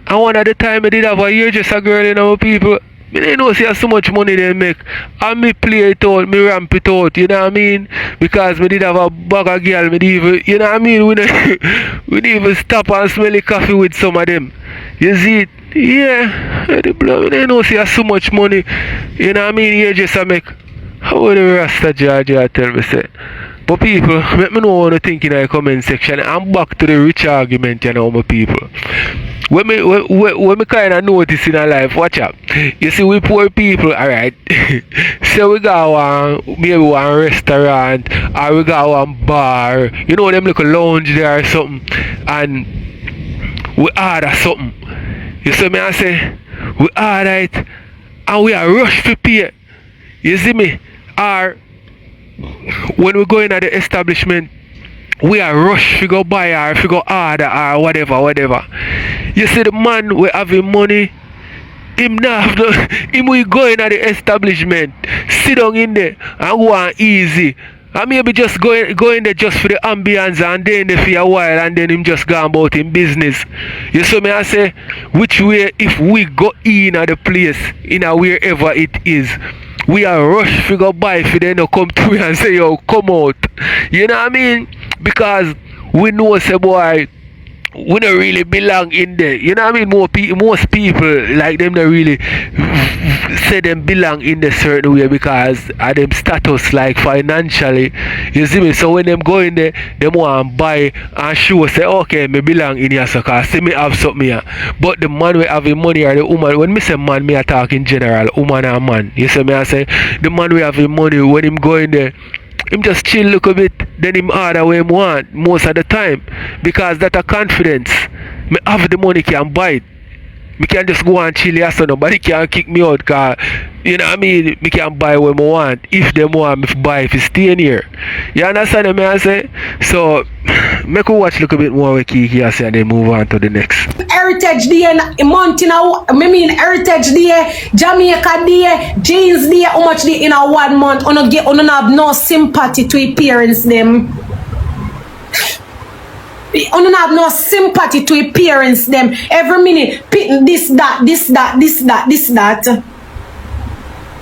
And one at the time I did have a year just a girl, you know, people. I didn't know see so much money they make. And me play it out, me ramp it out, you know what I mean? Because we did have a bag of girl, me even, you know what I mean? We didn't even stop and smell the coffee with some of them. You see it? Yeah. I didn't know see so much money. You know what I mean? You just a make. How would the Rasta Georgia tell me say? But people, let me know what you think in the comment section. I'm back to the rich argument, you know, my people. When me kind of notice in our life, watch out. You see, we poor people, alright. So we go maybe one restaurant or we go one bar. You know, them little lounge there or something. And we order something. You see me, I say, we order it and we are rush to pay. You see me? Or when we go in at the establishment, we are rush to go buy or if we go order or whatever. You see the man we having money, him we go in at the establishment, sit down in there and go on easy. And maybe just go in there just for the ambience and then there for a while and then him just go about in business. You see me I say, which way if we go in at the place, in a wherever it is, we are rush to go buy if they no come to me and say, yo, come out. You know what I mean? Because we know, say, boy, we don't really belong in there. You know what I mean? Most people, like them, don't really say them belong in a certain way because of them status, like financially. You see me? So when them go in there, them want to buy and show, say, okay, me belong in here, so cause see me have something here. But the man we having money or the woman, when me say man, me I talk in general, woman and man. You see me? I say, the man we having money, when him go in there, him just chill look a bit, then him order what him want most of the time. Because that a confidence. Me have the money can buy it. Me can just go and chill here so nobody can kick me out cause you know what I mean, me can buy what I want. If them want me to buy if it's staying here. You understand what I say? So make you watch look a bit more with Kiki and then move on to the next. Heritage Day in month in a Heritage Day, Jamaica Day, Jeans Day, how much day in a 1 month? You don't have no sympathy to your parents them. don't have no sympathy to your parents them. Every minute, pitting this, that.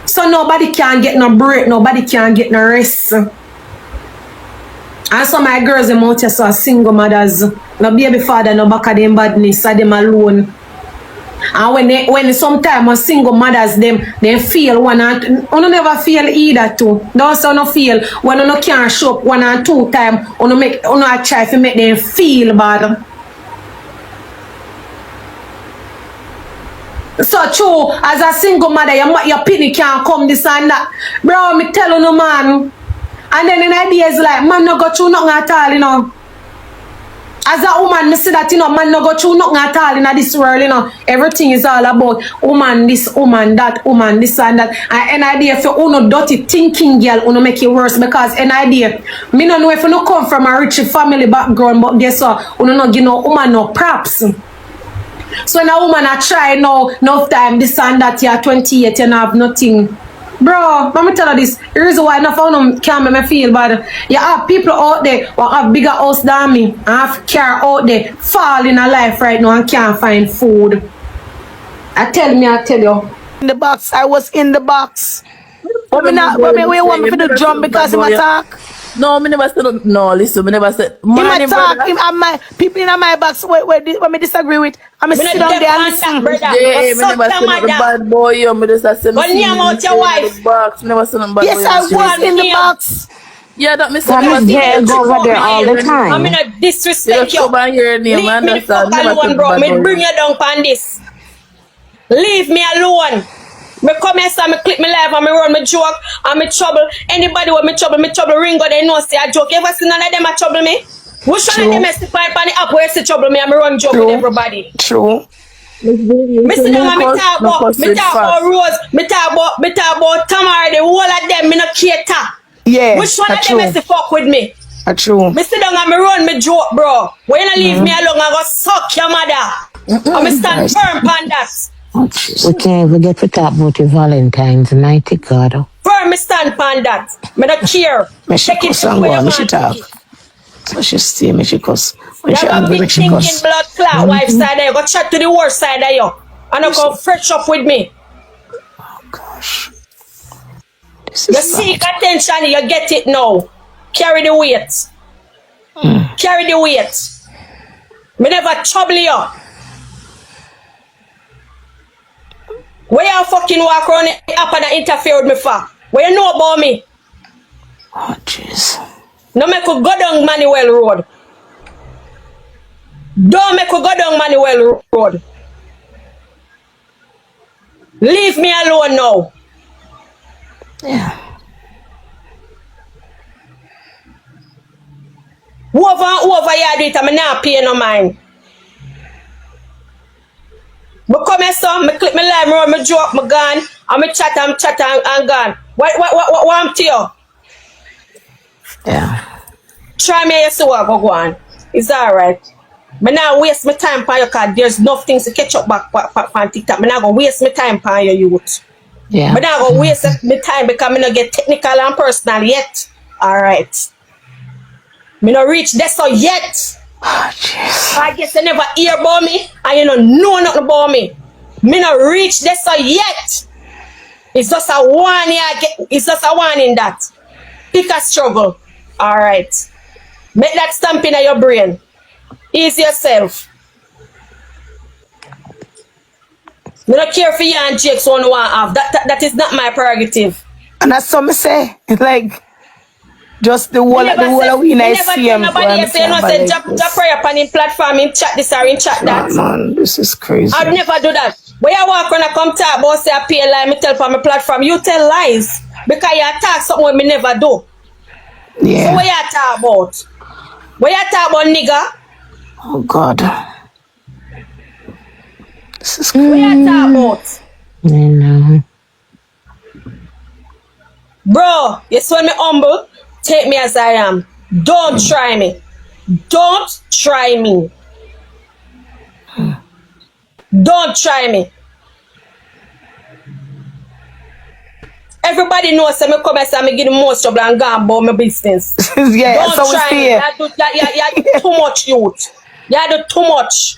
So nobody can get no break, nobody can get no rest. And some of my girls them out here so single mothers. No baby father, no back of them badness, or them alone. And when sometimes single mothers them feel one and you never feel either too. Those no feel when you can't show up 1 and 2 times, you try to make them feel bad. So true, as a single mother, your penny can't come this and that. Bro, me tell you no man. And then the idea is like, man no go through nothing at all, you know. As a woman, me see that, you know, man no go through nothing at all in this world, you know. Everything is all about woman this, woman that, woman this and that. And an idea if you no dirty thinking girl, you make it worse because an idea, me no know if you no come from a rich family background, but guess what, you no give no woman no props. So when a woman a try no time, this and that, you're 28, you have nothing. Bro, let me tell you this. The reason why I can't make me feel bad. You have people out there who have bigger house than me and have car out there fall in a life right now and can't find food. I tell you. In the box, I was in the box. But we want me to do drum because him attack. No, me never said no. Listen, me never said. Him attack. Him and my people in my box. What me disagree with? I'm sit down there and listen. Yeah, me never said the bad boy. You me just say. But name out your wife. Box. Me never said no bad boy. Yes, I was in the box. Yeah, that me say. Go over there all the time. I'm gonna disrespect you. Your name, Leave me the fuck alone, bro. Me bring you down on this. Leave me alone. Me come here, so me clip me live and me run me joke and me trouble. Anybody with me trouble ring go they know say a joke. You ever seen none of them a trouble me? Which one of them is the pipe on the app where say trouble me and me run joke with everybody? True. Me sit down and me talk about Rose, me talk about Tamara, the whole of them, me no cater. Yeah. Which one of them is the fuck with me? True. Me sit down and me run me joke, bro. When you leave me alone, I go suck your mother. And me stand firm on that. We can't even get to talk about your Valentine's night, God. Firm me stand on that. Me don't care. Me she cuss and go, me she talk. So she stay, me she cuss. When she angry, me she cuss. Blood clot wife side of you. Go chat to the worst side of you. And you come fresh up with me. Oh gosh. This You is seek attention, you get it now. Carry the weight. Carry the weight. Me never trouble you. Where you fucking walk around up and interfere with me for? What you know about me? oh jeez. No make you go down Manuel Road. Don't make you go down Manuel Road. Leave me alone now. Yeah. Over and over you do it and I not pay no mind. Me come here son, me clip me live, me run me joke, me gone, and me chat and gone. What I'm to you? Yeah. Try me see what go on. It's alright. Me not waste my time on you cause there's enough things to catch up back on TikTok. Me not gonna waste my time on your youth. Yeah. Me not gonna waste my time because me not get technical and personal yet. Alright. Me not reach this so yet. Oh jeez. I guess you never hear about me and you don't know nothing about me. Me not reach this so yet. It's just a warning it's just a warning that. Pick a struggle. Alright. Make that stamp in your brain. Ease yourself. Me don't care for you and Jake's one want have. That is not my prerogative. And that's what me say. It's like just the whole of we nice CM. Nobody else say no say drop prayer upon him platform, him chat this or him chat that. Man, this is crazy. I'd never do that. When you walk around and come talk about say I pay a lie, me tell for my platform, you tell lies. Because you talk something what me never do. Yeah. So what you talk about? What you talk about, nigga? Oh God. This is crazy. What you talk about? I know. Bro, you see when me humble, take me as I am. Don't try me. Don't try me. Don't try me. Everybody knows that me come and say me give the most trouble and go about my business. Yeah, Don't so we try see me. it. You do too much, youth. You do too much.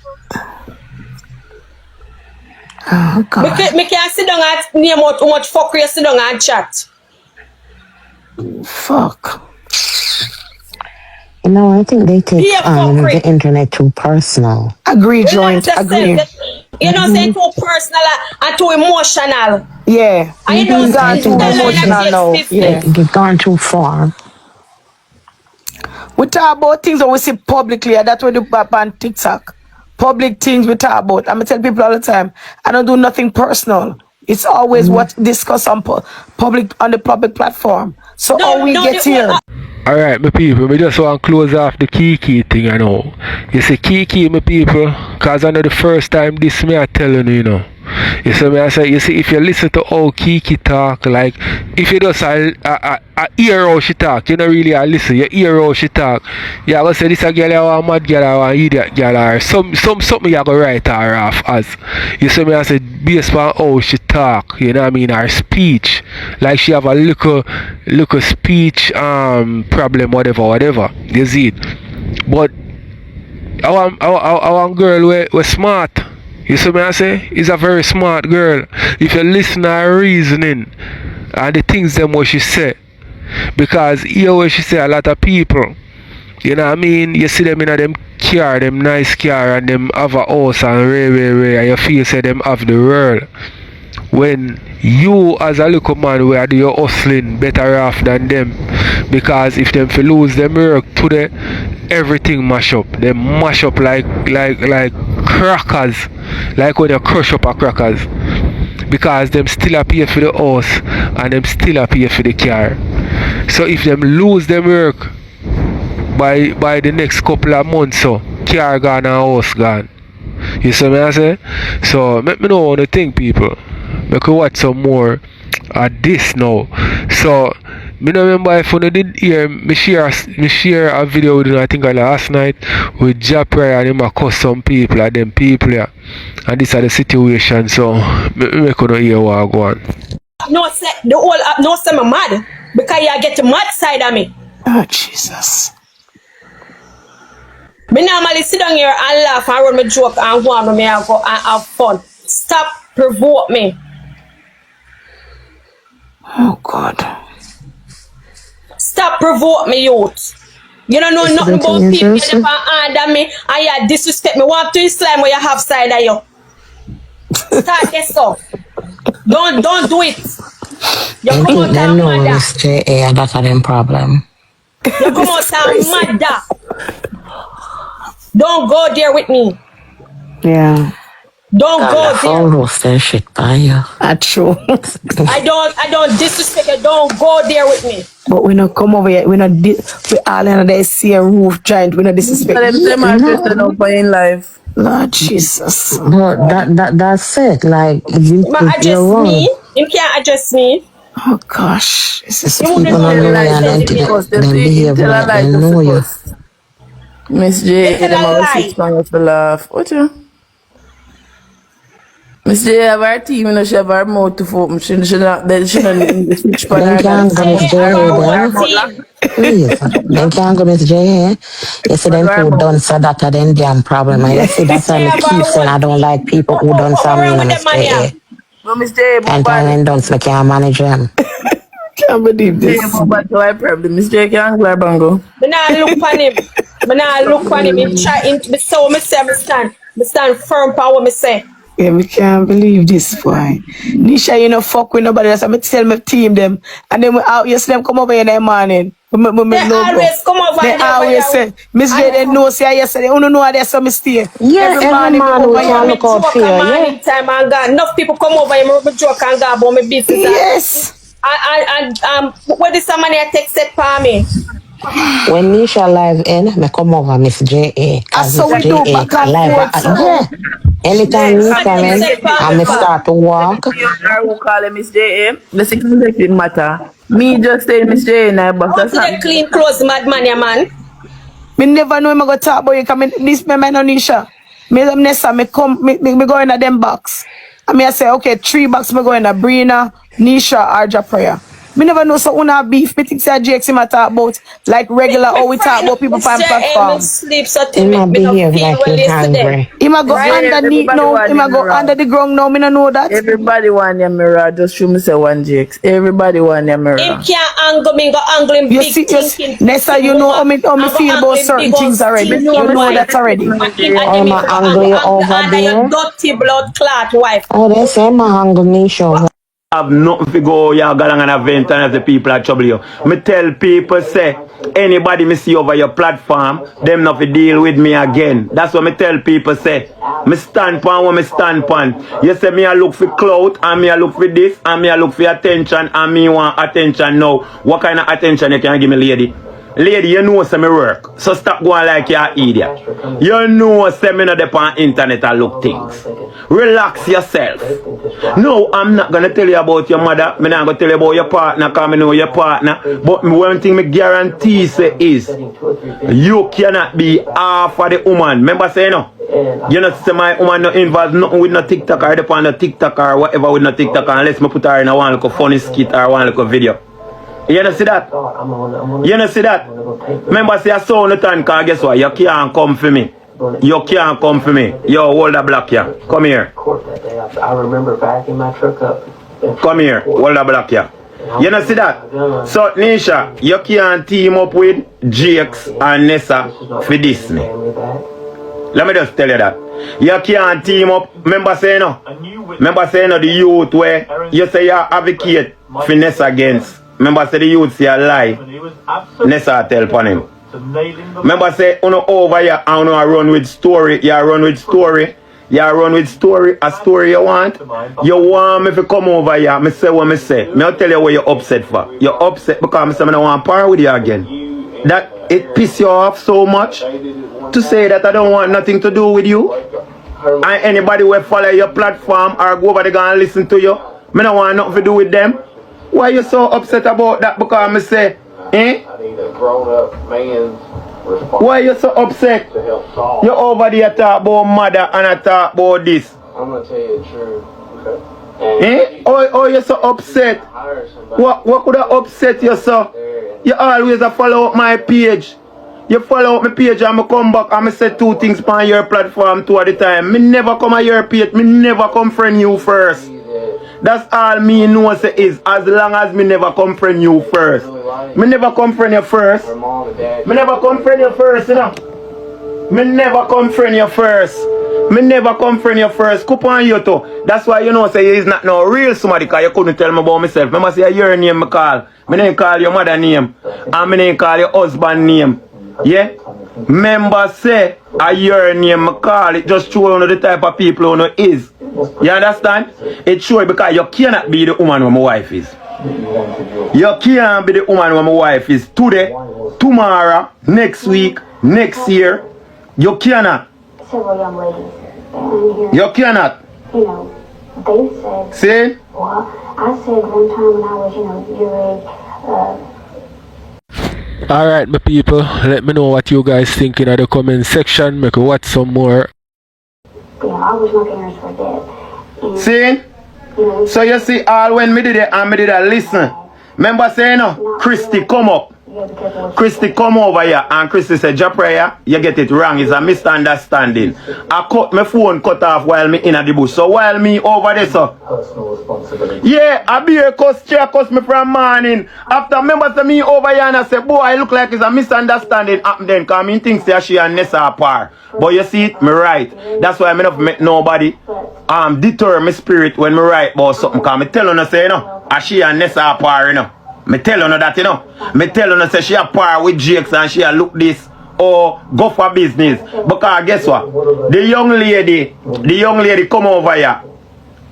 Oh, God. Me can't sit down and name out how much fuckery you sit down and chat. Fuck. You know, I think they take Yeah, fuckery. the internet too personal. Agree, joint. Agree. You know, say too personal and too emotional. Yeah. And you know, Gone too emotional now. Yeah. They've gone too far. We talk about things that we see publicly, and that's what we do on TikTok. Public things we talk about. I'm tell people all the time, I don't do nothing personal. It's always what discussed on the public platform. So how we get here. Alright, my people, we just want to close off the Cked thing, you know. You see, Cked, my people, because I know the first time this me I telling you, you know. You see me, I say, you see, if you listen to how Cked talk, like, if you just hear how she talk, you don't really listen, you hear how she talk, you go say, this a girl, a mad girl, or idiot girl, or something you go write her off as. You see me, I say, based on how she talk, you know what I mean, her speech, like she have a little speech problem, whatever, you see it. But our girl we're smart. You see me I say? Is a very smart girl. If you listen to her reasoning and the things them what she say. Because here what she say, a lot of people, you know what I mean, you see them in them car, them nice car, and them have a house and ray, and you feel say them have the world. When you as a little man where do your hustling better off than them, because if them lose them work today, everything mash up. They mash up like crackers, like when you crush up a crackers, because them still pay for the house and them still pay for the car. So if them lose them work by the next couple of months, so car gone and house gone. You see me I say? So let me know what you think, people. I could watch some more at this now. So me no remember if you did hear me share a video with you, I think last night with Japra and him a cuss some people and them people yeah. And this are the situation, so me couldn't hear what I go on. No say the whole no say me mad because you get the mad side of me. Oh Jesus. Me normally sit down here and laugh and run my joke and go on with me and go and have fun. Stop provoke me. Oh God. Stop provoke me, youth. You don't know nothing about people that are under me and you disrespect me. Want to slime where you have side of you. Start this stuff. Don't do it. You I come think out they and know mother. Miss J.A. that's a them problem. You come out and mother. Don't go there with me. Yeah. Don't go All there. roast and shit by you. That's true. I don't disrespect you. Don't go there with me. But we not come over here. We not we all in the same roof giant. We not disrespect. In life. Lord Jesus. But that's it. Like You if adjust you're wrong, me. You can't adjust me. Oh gosh. This is You wouldn't people know don't know the your identity. them behave like they know you. Miss J, You tell them a always lie. sit down to laugh. What you? Miss J have her team, you know, she have her mouth to foot. She not switch pan Then her. can't go Miss J.A. Please. Then can't go Miss J.A. You see them who done so that are them damn problem. And you see that's why I keep saying I don't like people who done so mean to Miss J.A. No, Miss J, And time when done so I can't manage them. can't believe this. but why problem? Miss J can't go bango. Me nah look for him. Me nah look for him. Him try him. So me say me stand firm for what me say. Yeah, we can't believe this boy. Nisha, you know, fuck with nobody else. I'm tell my team them. And then we out, you see them come over in the morning. They always come over They and always say, Miss J, they know, say yesterday, you don't know how they saw me stay. Yeah, every man we who over can here. look out for you, yeah. Time and God, enough people come over here, me joke and go about my business. Yes. And what is somebody I take set for me? When Nisha live in, me come over Miss J.A. That's how we do back and live. forth. Yeah. Anytime you come in, and me start to walk. I will call him Miss J. Let's see if it matter. Me just say Miss J in but How that's to the clean clothes, madman, yeah, man. Me never know him go talk about you, because this me no Nisha. Me them Nessa, me come, me go in a them box. I mean, I say, okay, 3 box me go in a Brina, Nisha, or Japrayer. Me never know so una beef. Me think say JX him a talk about like regular how we talk about people on platform. He might behave like he's hungry. He might go underneath now. He might go under the ground now. Me no know that. Everybody want your mirror. Just show me say one JX. Everybody want your mirror. Him can't angle me, go angle him You big see, thinking. Nessa, you know how me feel about certain things already. You know that already. Oh, my hungry over there. Dirty blood clot wife. Oh, they say my hungry nation. Have nothing to go, you go along an event and have the people that trouble you. Me tell people say, anybody me see over your platform, them not to deal with me again. That's what me tell people say. Me stand pan what me stand pan. You say me I look for clout and me I look for this and me I look for attention and me want attention now. What kind of attention you can give me, lady? Lady, you know say me work. So stop going like you're an idiot. You know say me not dey on internet and look things. Relax yourself. No, I'm not gonna tell you about your mother. Me not gonna tell you about your partner because I know your partner. But one thing me guarantee say is you cannot be half of the woman. Remember say no? You know say my woman not involved nothing with no TikTok or depend on no TikTok or whatever with no TikTok unless me put her in a one little funny skit or one little video. You don't see that? You don't see that? Remember, say I saw the time, because guess what? You can't come for me. You can't come for me. Yo, hold the block here. Come here. I remember backing my truck up. Come here. Hold the block here. You don't see that? So, Nisha, you can't team up with JX and Nessa for this, me. Let me just tell you that. You can't team up. Remember saying no? Remember saying no, the youth where you say you advocate for Nessa against. Remember say the youth say a lie. Nessa tell upon him. Remember say uno over here and uno run with story. You run with story. You run with story. A story you want. You want me to come over here. Me say what me say. Me I'll tell you what you're upset for. You're upset because me say I don't want to par with you again. That it piss you off so much to say that I don't want nothing to do with you. And anybody will follow your platform or go over there and listen to you. Me don't want nothing to do with them. Why you so upset about that? Because I say, eh? I need a grown-up man's response. Why you so upset? You over there talk about mother and I talk about this. I'm gonna tell you the truth. Okay. Eh? Oh, you so upset? What could have upset you so? You always follow up my page. You follow up my page and I come back and I say 2 things on your platform 2 at the time. Me never come on your page. Me never come friend you first. That's all me know say is as long as me never come friend you first. Me never come friend you first. Me never come friend you first, you know. Me never come friend you first. Me never come friend you first. Coop on you too. That's why you know say you is not no real somebody because you couldn't tell me about myself. Remember say your name me call. Me didn't call your mother name. And me didn't call your husband name. Yeah? Remember say your name me call it just show you the type of people you is. You understand? It's sure because you cannot be the woman where my wife is. You can't be the woman where my wife is. Today, tomorrow, next week, next year. You cannot. Several young ladies. You cannot. You know, they said. See? Well, I said one time when I was, your age, Alright, my people, let me know what you guys think in the comment section. Make me watch some more. I wish my parents were dead. And, See? So you see, all when me did it and me did it listen. Remember saying no? Christy come up. Christy come over here and Christy said, Japrayer, you get it wrong. It's a misunderstanding. I cut my phone cut off while me in the bush. So while me over there, so yeah, I be a cuss me from morning. After members of me over here and I say, boy, I look like it's a misunderstanding happen then because I think say she and Nessa apart. But you see it, me right. That's why I not met nobody deter my spirit when me right about something because me tell her say, you know, she and Nessa apart, you know. Me tell her that, you know. Me tell her say she a par with Jakes and she a look this or go for business. Because guess what? The young lady come over here.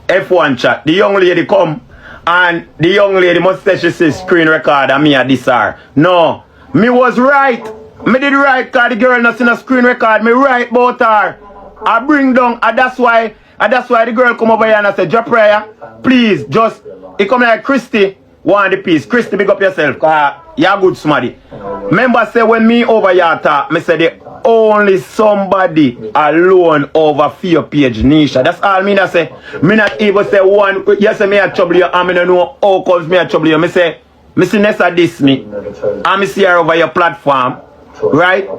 F1 chat. The young lady come and the young lady must say she says screen record and me a this her. No. Me was right. Me did right because the girl not seen a screen record. Me right about her. I bring down and that's why the girl come over here and I say, Japrayer, please just it come like Christy. Want the piece. Christy, big up yourself, because you're good somebody. Remember say when me over here talk, me say only somebody alone over fear page Nisha. That's all me not say. Me not even say one. Yes, me a trouble you. I don't know how comes me a trouble you. Me say, me see Nessa diss me. And me see her over your platform. Right?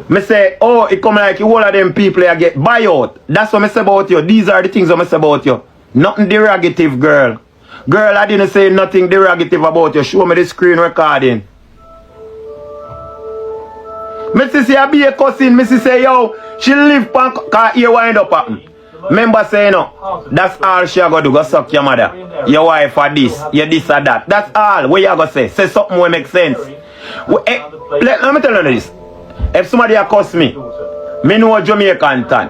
Me say, oh, it come like all of them people I get buy out. That's what I say about you. These are the things I say about you. Nothing derogative, girl. Girl, I didn't say nothing derogative about you. Show me the screen recording. Missy say I be a cousin. Missy say, yo, she live pan car here wind up happen. Remember say no, that's all she go do. Go suck your mother. Your wife for this, you this or that. That's all. What you go say? Say something will make sense. Let me tell you this. If somebody a cuss me know Jamaican tan.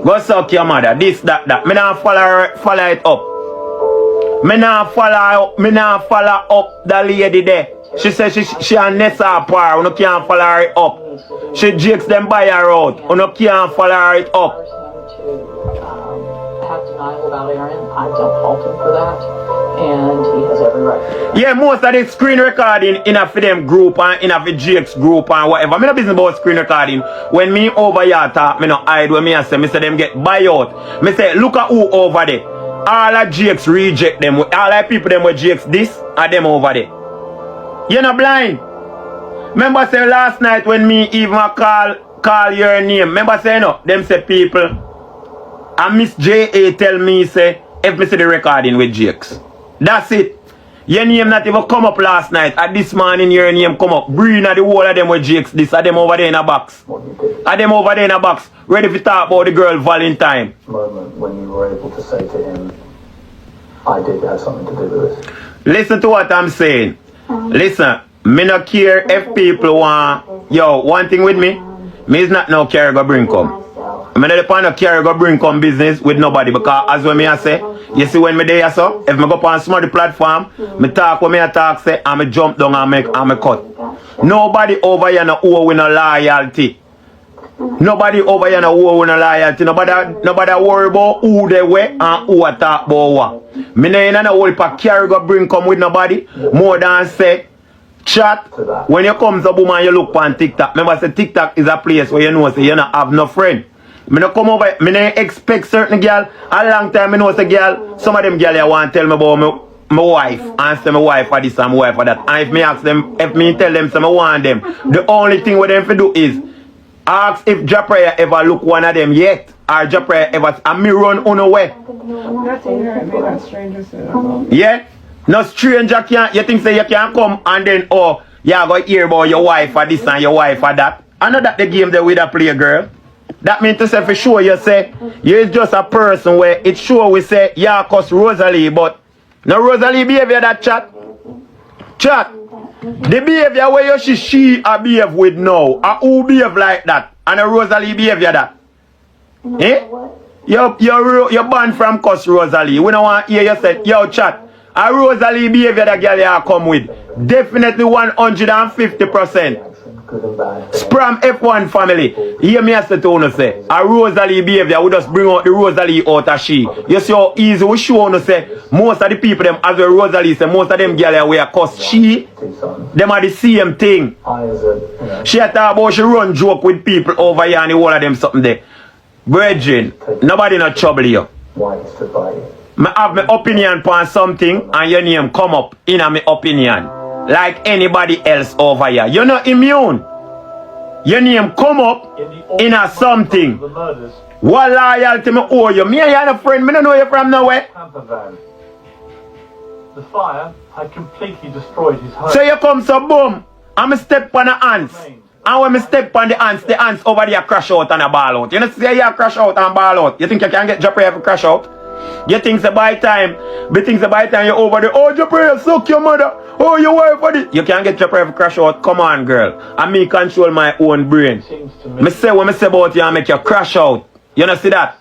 Go suck your mother. This, that. Me not follow it up. Me not follow up the lady there. She says she and Nessa apart. You can't follow her up. She jakes them by her out. You can't follow her up. Have denial about Aaron. I don't fault him for that, and he has every right. Yeah, most of the screen recording in a for them group and in a for Jake's group and whatever. Me no business about screen recording. When me over here talk, me no hide when me say them get buy out. Me say look at who over there. All of Jake's reject them. All of people them with Jake's this are them over there. You're not blind. Remember say last night when me even call your name. Remember say no, them say people. And Miss J.A. tell me, say, if me see the recording with Jakes. That's it. Your name not even come up last night. At this morning, your name come up. Breathe at the whole of them with Jakes. This are them over there in a box. Are them over there in a box. Ready to talk about the girl Valentine. Moment when you were able to say to him, I did have something to do with this. Listen to what I'm saying. Listen, me not care if people want, yo, one thing with me is not no care go bring come. I'm not the point of carry go bring come business with nobody because as when me I say, you see when me there so, if me go on some other platform, me talk when me I talk say and me jump down and me cut. Nobody over here no owe with no loyalty. Nobody over here no owe with no loyalty. Nobody worry about who they were and who I talk about what. Me no no whole pack carry go bring come with nobody more than say chat. When you come to boom and you look on TikTok, remember say TikTok is a place where you know say you don't have no friend. Me no come over, me no expect certain girl. A long time me know say girl, some of them girl you want to tell me about my wife and say my wife for this and my wife for that. And if me ask them, if me tell them say I want them, the only thing with them to do is ask if Japrayer ever look one of them yet. Or Japrayer ever, and me run on away. Nothing hurt me, that stranger said. Yeah? No stranger can't, you think say you can come and then, oh, you go hear about your wife for this and your wife for that. I know that the game there with a play girl. That means to say for sure you say you're just a person where it's sure we say yeah cause Rosealee, but no Rosealee behavior that chat. The behavior where you she behave with now or who behave like that and a Rosealee behavior that. Eh? You're banned from cause Rosealee. We don't want to hear you say yo chat. A Rosealee behavior that girl you come with. Definitely 150%. Spram F1 family. Hear me as the tone say. A Rosealee behavior we just bring out the Rosealee out of she. You see how easy we show no say most of the people them as well Rosealee say most of them girl we are cause she them are the same thing. She talk about she run joke with people over here and the whole of them something there. Virgin, nobody not trouble you. I have my opinion on something and your name come up in my opinion. Like anybody else over here. You're not immune. Your name come up in a something. What loyalty me owe you? Me and you a friend, me don't know you from nowhere. The fire had completely destroyed his home. So you come so boom, I'm a step on the ants. And when I step on the ants over there crash out and a ball out. You know say you crash out and ball out. You think you can get Japrayer to crash out? You think the by time you're over there, oh Japrayer, suck your mother, oh your wife for this. You can't get Japrayer to crash out. Come on girl. And me control my own brain. Me say what I say about you and make you crash out. You know see that?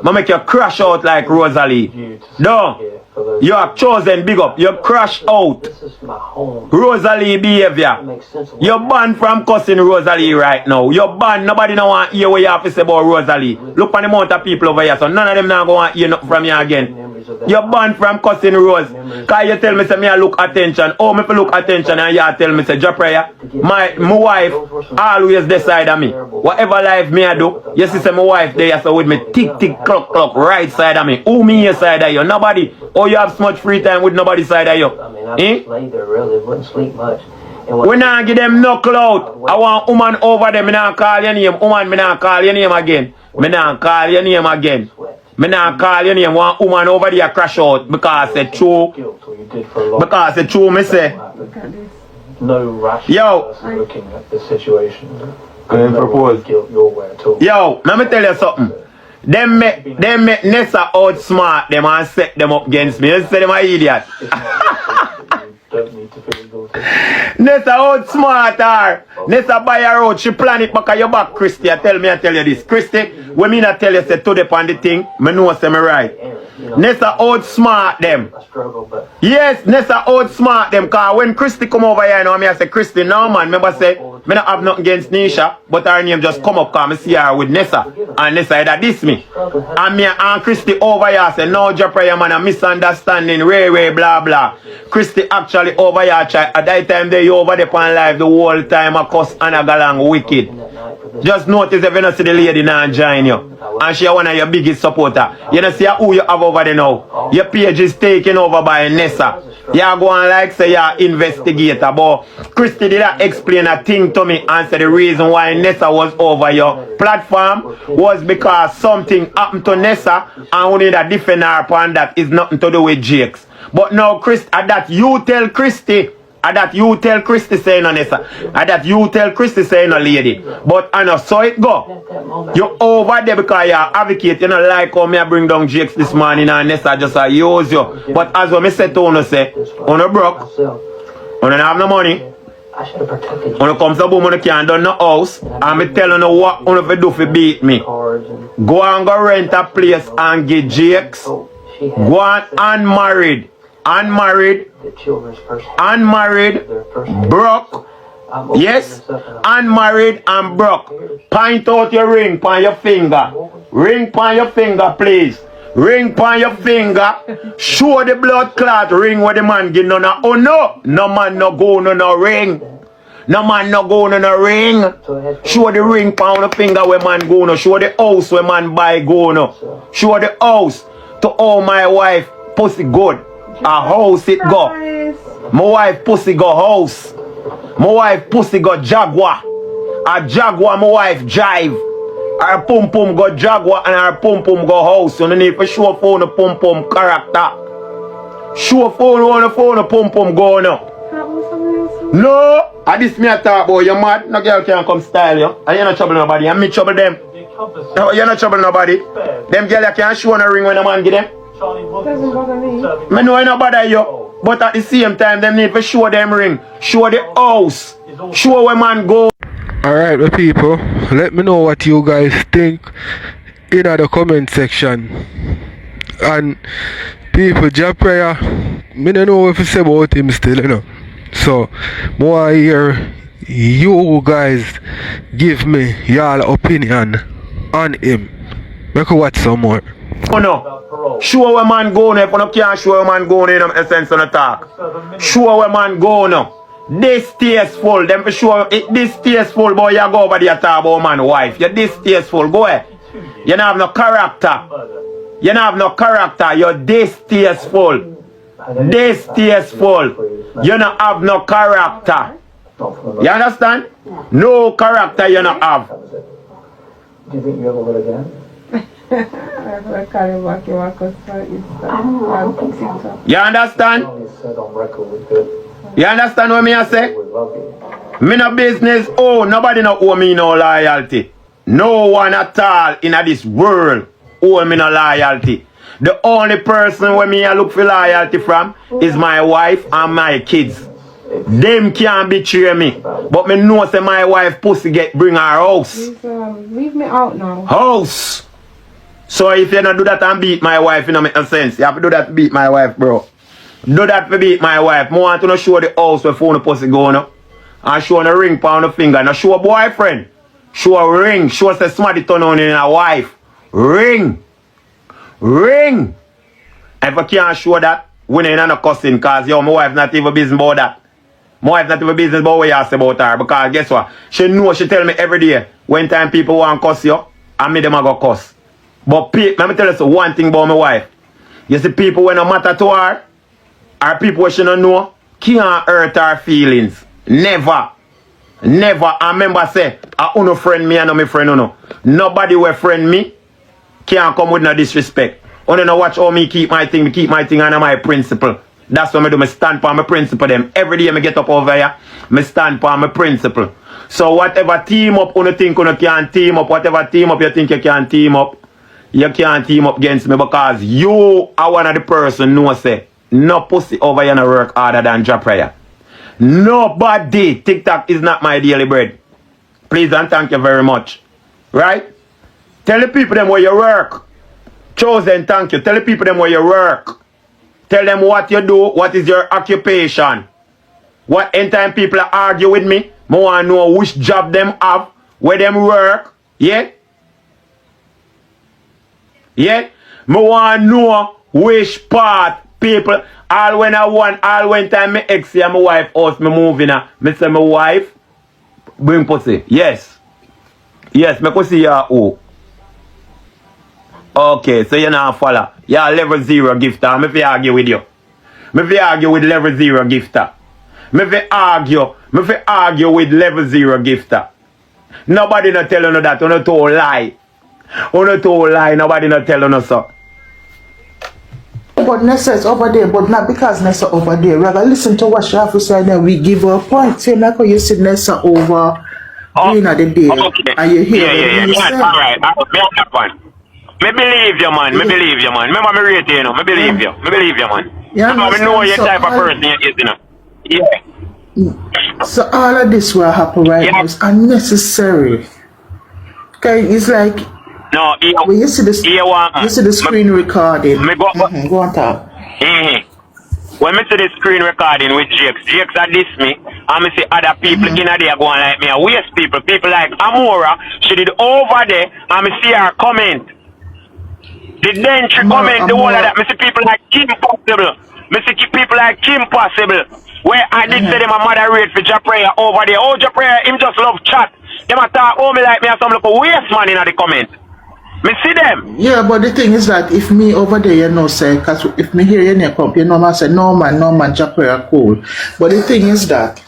I make you crash out like Rosealee. No. You are chosen big up. You crash out. Rosealee behavior. You're banned from cussing Rosealee right now. You're banned. Nobody don't want to hear what you have to say about Rosealee. Look at the amount of people over here. So none of them now go want to hear nothing from you again. You're banned from cussing Rose. Cause you tell me say me I look attention. Oh, me look attention and you tell me say drop prayer. My wife always decide on me. Whatever life me I do, you see say my wife there so with me tick clock right side of me. Who me here side of you? Nobody. Oh, you have so much free time with nobody side of you. Eh? We not give them knuckle out. I want woman over there. Me not call your name. Woman, me not call your name again. Me not call your name again. Me not call your name. One woman over there crash out because it's true. Because it's true, me say. No rational person looking at the situation. Propose. Yo, let me tell you something. Them make Nessa outsmart them and set them up against me. You say them are idiot. Don't need to feel guilty. Nessa outsmart her. Nessa buy her out. She plan it back at your back, Christy. I tell you this. Christy, when me not tell you say to the pan the thing, me know say me right. Nessa outsmart them. Yes, Nessa outsmart them. Cause when Christy come over here, you know me I say Christy, no man. Remember say, me not have nothing against Nisha, but her name just come up cause me see her with Nessa. And Nessa that diss me. And me and Christy over here say, no Japrayer man, a misunderstanding, Ray, blah blah. Christy actually over here try at that time they over there on live the whole time a cuss and a galang wicked. Just notice if you don't see the lady now join you. And she is one of your biggest supporter. You don't see who you have over there now. Your page is taken over by Nessa. You go on like say you're investigator. But Christy did not explain a thing to me and say the reason why Nessa was over your platform was because something happened to Nessa and we need a defend her upon that is nothing to do with Jakes. But now Christy, that you tell Christy. And that you tell Christy saying no Nessa. And that you tell Christy saying no lady. But I know so it go. You over there because you're advocate. You know like how me I bring down Jakes this morning and Nessa just use you. But as what me said to you say, you broke. You don't have no money. When you come to boom, you can't do no house. And me tell you what you do for beat me. Go and go rent a place and get Jakes. Go on unmarried, broke. Yes, unmarried and broke. Point out your ring on your finger. Ring on your finger, please. Ring on your finger. Show the blood clot ring where the man get no. Oh no, no man no go no ring. No man no go no ring. Show the ring on the finger where man go no. Show the house where man buy go no. Show the house to all my wife pussy good. A house it go. My wife pussy go house. My wife pussy go Jaguar. A Jaguar my wife drive. Her pum pum go Jaguar and her pum pum go house. You don't need to show phone the pum pum character. Show phone on the phone the pum pum go now. No, I this me a talk about you mad. No girl can come style you. And you not trouble nobody. And me trouble them. No, you not trouble nobody. Them girl can't show on a ring when a man get them. Doesn't bother me. Me know I not bother you. But at the same time, them need to show them ring. Show the house. Show where man go. Alright, my people, let me know what you guys think in the comment section. And people, Japrayer, me don't know what to say about him still, you know. So, more hear you guys give me y'all opinion on him. Make watch some more. Oh no. Show where man go now. If you can't show where man go now, in essence on the talk. Show where man go now. Distasteful. Them for sure it distasteful, boy. You go over there talk about man wife. You're distasteful. Go ahead. You don't have no character. You don't have no character. You're distasteful. Distasteful. You don't have no character. You understand? No character you don't have. Do you think you ever will again? I don't think so. You understand? You understand what me I say? Me no business. Oh, nobody no owe me no loyalty. No one at all in this world owe me no loyalty. The only person where me I look for loyalty from is my wife and my kids. Them can't betray me. But me know say my wife pussy get bring her house. Leave me out now. House. So if you don't do that and beat my wife, it don't make no sense. You have to do that to beat my wife, bro. Do that to beat my wife. I want to show the house where phone the pussy go now. And show the ring on the finger. Now show a boyfriend. Show a ring. Show say somebody turn on in a wife. Ring. Ring. If I can't show that, we ain't no cussing because yo, my wife not even business about that. My wife not even business about what you ask about her because guess what? She know, she tell me every day when time people want to cuss you, and me them a go cuss. But let me tell you one thing about my wife. You see people when no matter to her, or people she don't know, can't hurt her feelings. Never. Never. I remember say, I uno friend me and no me friend uno. Nobody will friend me can't come with no disrespect. Only know watch how me keep my thing and my principle. That's what I do. I stand for my principle them. Every day I get up over here, I stand for my principle. So whatever team up you think you can team up, whatever team up you think you can team up, you can't team up against me because you are one of the person who say, no pussy over here no work harder than drop prayer. Nobody. TikTok is not my daily bread. Please and thank you very much. Right? Tell the people them where you work. Chosen, thank you. Tell the people them where you work. Tell them what you do, what is your occupation. What anytime people argue with me, I want to know which job them have, where them work. Yeah? Yeah? I want to know which part people, all when time me ex and my wife house, me moving her. Me say my wife, bring pussy. Yes. Yes, me could see ya who. Okay, so you not follow. Yeah, level 0 gifter. Me fi argue with you. Me fi argue with level 0 gifter. Me fi argue with level 0 gifter. Nobody not tell you that. You not told lie. You not told lie. Nobody not tell you so. But Nessa is over there, but not because Nessa over there. Rather listen to what she have to say and we give her a point. Same like how you see Nessa over at the day. Okay. And you hear Alright, me believe you, man. Me believe you, man. Remember me rate you, know. Me believe you. Me believe you, man. Yeah, I know your type of person you is, you know. Yeah. So all of this will happen right now is unnecessary. Okay, it's like no, when you see the screen recording. Go on top. When I see the screen recording with Jakes are diss me, and I see other people in there going like me, and waste people like Amora, she did over there, and I see her comment. The dentry comment, the whole of that, I see people like Kim Possible. I see people like Kim Possible. Where I did say them a moderate for Japrayer over there. Oh, Japrayer, him just love chat. Them a talk oh me like me and some look waste man in the comment. Me see them. Yeah, but the thing is that if me over there, you know, say, because if me hear you come, you know, I say, no man, Japrayer cool. But the thing is that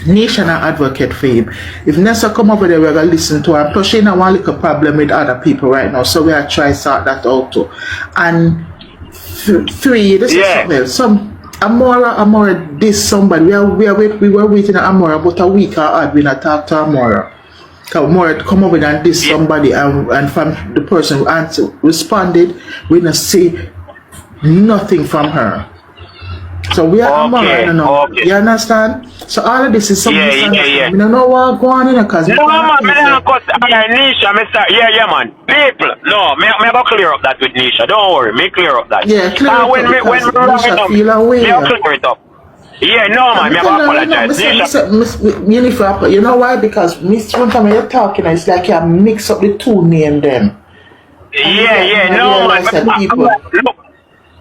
Nation an advocate for him. If Nessa come over there, we're going to listen to her. Plus, she don't want a problem with other people right now, so we are trying to sort that out too. And three, this is something else. Some Amora, this somebody. We were waiting at Amora about a week or odd we not talk to Amora. Amora come over and this somebody and from the person who answered, responded, we didn't see nothing from her. So we are Amora, you know. You understand? So all of this is something. We don't know what going on because no man, me don't cuss Nisha, man. People, no, me go clear up that with Nisha. Don't worry, me clear up that. Yeah, clear up when Nisha feel away. Me clear it up. Yeah, no man, me go apologize. You know why? Because one time you're talking, it's like you mix up the two names them. No man. Look.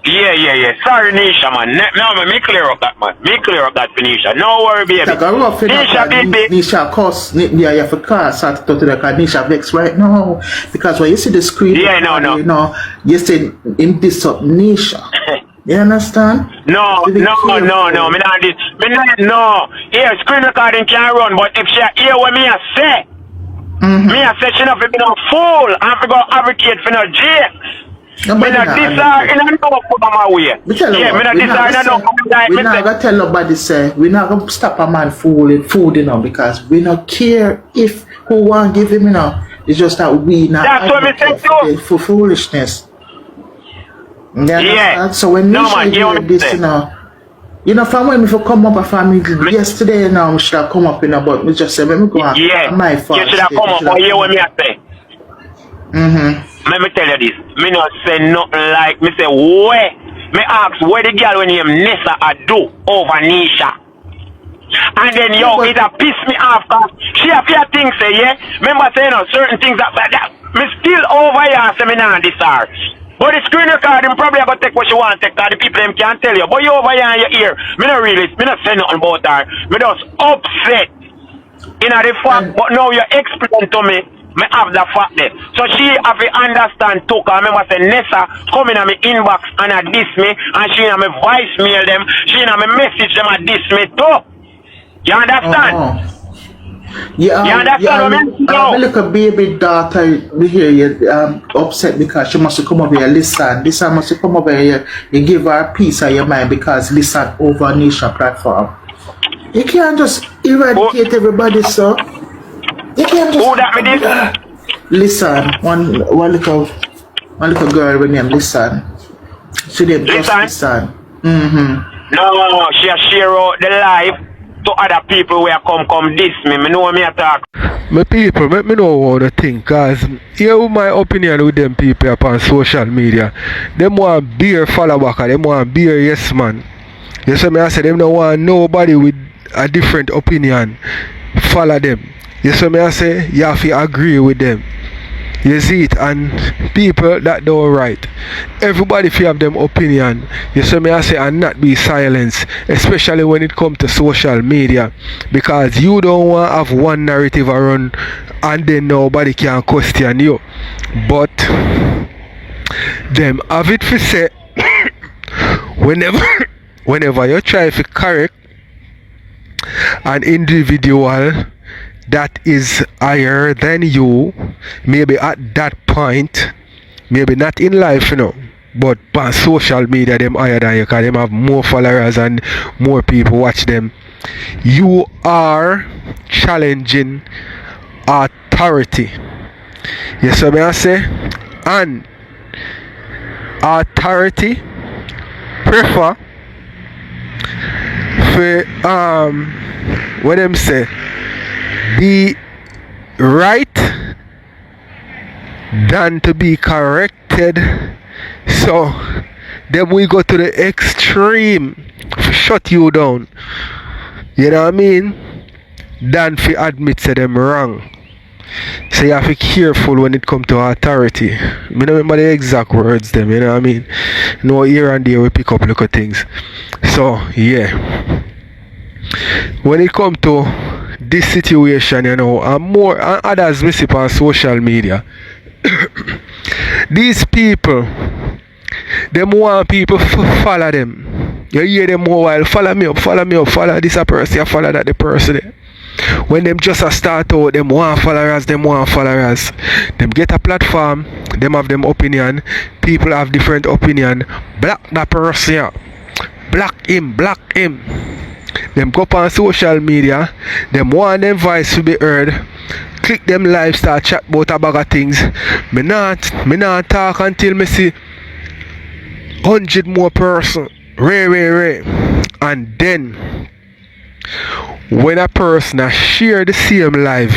Yeah. Sorry, Nisha, man. No, man, me clear up that, man. Me clear up that for Nisha. No worry, baby. Nisha, baby. Nisha, of course, you have a car, so to the car. Nisha vex right now. Because when you see the screen, you know, you say, in this up, Nisha. You understand? No. Me not this. No. Here, screen recording can run, but if she hear what me I say, me I say she not be no fool. I forgot advocate for no jail. We not gonna tell nobody say we not gonna stop a man fooling food, you know, because we not care if who want give him, you know. It's just that we not for foolishness. So when Nisha hear this, you know, from when we come up a family yesterday, you know, we should have come up in about me just say let me go on my fault. You should have come up for hear what me I say. Let me tell you this. Me not say nothing like me say where. Me ask where the girl when named Nessa a do over Nisha. And then it a piss me off cause she a few things say remember saying certain things that me still over here say me nah this her. But the screen recording probably going to take what she want to take, because the people them can't tell you. But you over here in your ear, me not say nothing about her. Me just upset in the fact, but now you explain to me have the fact there. So she have to understand too, because I remember saying Nessa come in on my inbox and I diss me, and she in my voicemail them, she in my message them and diss me too. You understand? Yeah, you understand what I mean? My little baby daughter, we hear you upset because she must come over here, listen. Listen must come over here, you give her a piece of your mind because listen over Nation platform. You can't just eradicate everybody, so. You can't just. Listen, one little girl with name Listen. She did just listen. No, she share out the life to other people where come diss me. Me know me attack. My people, me know what to think, cause here my opinion with them people upon social media. Them want beer follow back, them want beer yes man. You see me I say them don't want nobody with a different opinion follow them. You see me I say you have to agree with them. You see it, and people that don't right. Everybody if you have them opinion, you see me I say, and not be silenced, especially when it comes to social media, because you don't want to have one narrative around and then nobody can question you. But them have it for say whenever you try to correct an individual that is higher than you, maybe at that point, maybe not in life, you know, but on social media, them higher than you, because them have more followers and more people watch them. You are challenging authority. Yes, what I say? And authority prefer for what them say, be right than to be corrected. So then we go to the extreme to shut you down, you know what I mean, than to admit to them wrong. So you have to be careful when it comes to authority. I don't remember the exact words them, you know what I mean. No, here and there we pick up little things. So yeah, when it comes to this situation, you know, and more and others we see on social media, these people, them want people follow them. You hear them more while follow me up, follow this a person, follow that the person. When them just a start out, them want followers. Them get a platform, them have them opinion, people have different opinion. Block that person, block him. Them go up on social media, them want them voice to be heard. Click them live, start chat about a bag of things. Me not talk until me see 100 more person. Ray. And then when a person share the same live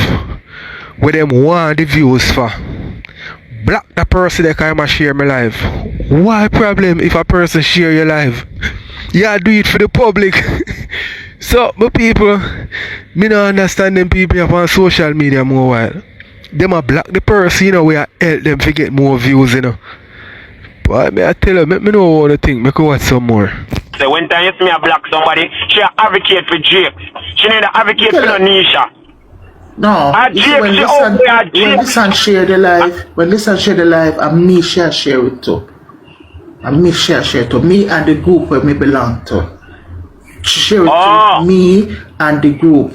where them want the views for, block the person that can share my live. Why problem if a person share your live? Yeah, do it for the public. So my people, me don't understand them people up on social media more while. Them a block the person, you know, we help them to get more views, you know. But I tell you, me know what to think, me go watch some more. So when time you see me a block somebody, she advocate for Jake. She need to advocate for Nisha. No, when Listen share the live, and me share it too. And me share to me and the group where me belong to. Share it to me and the group.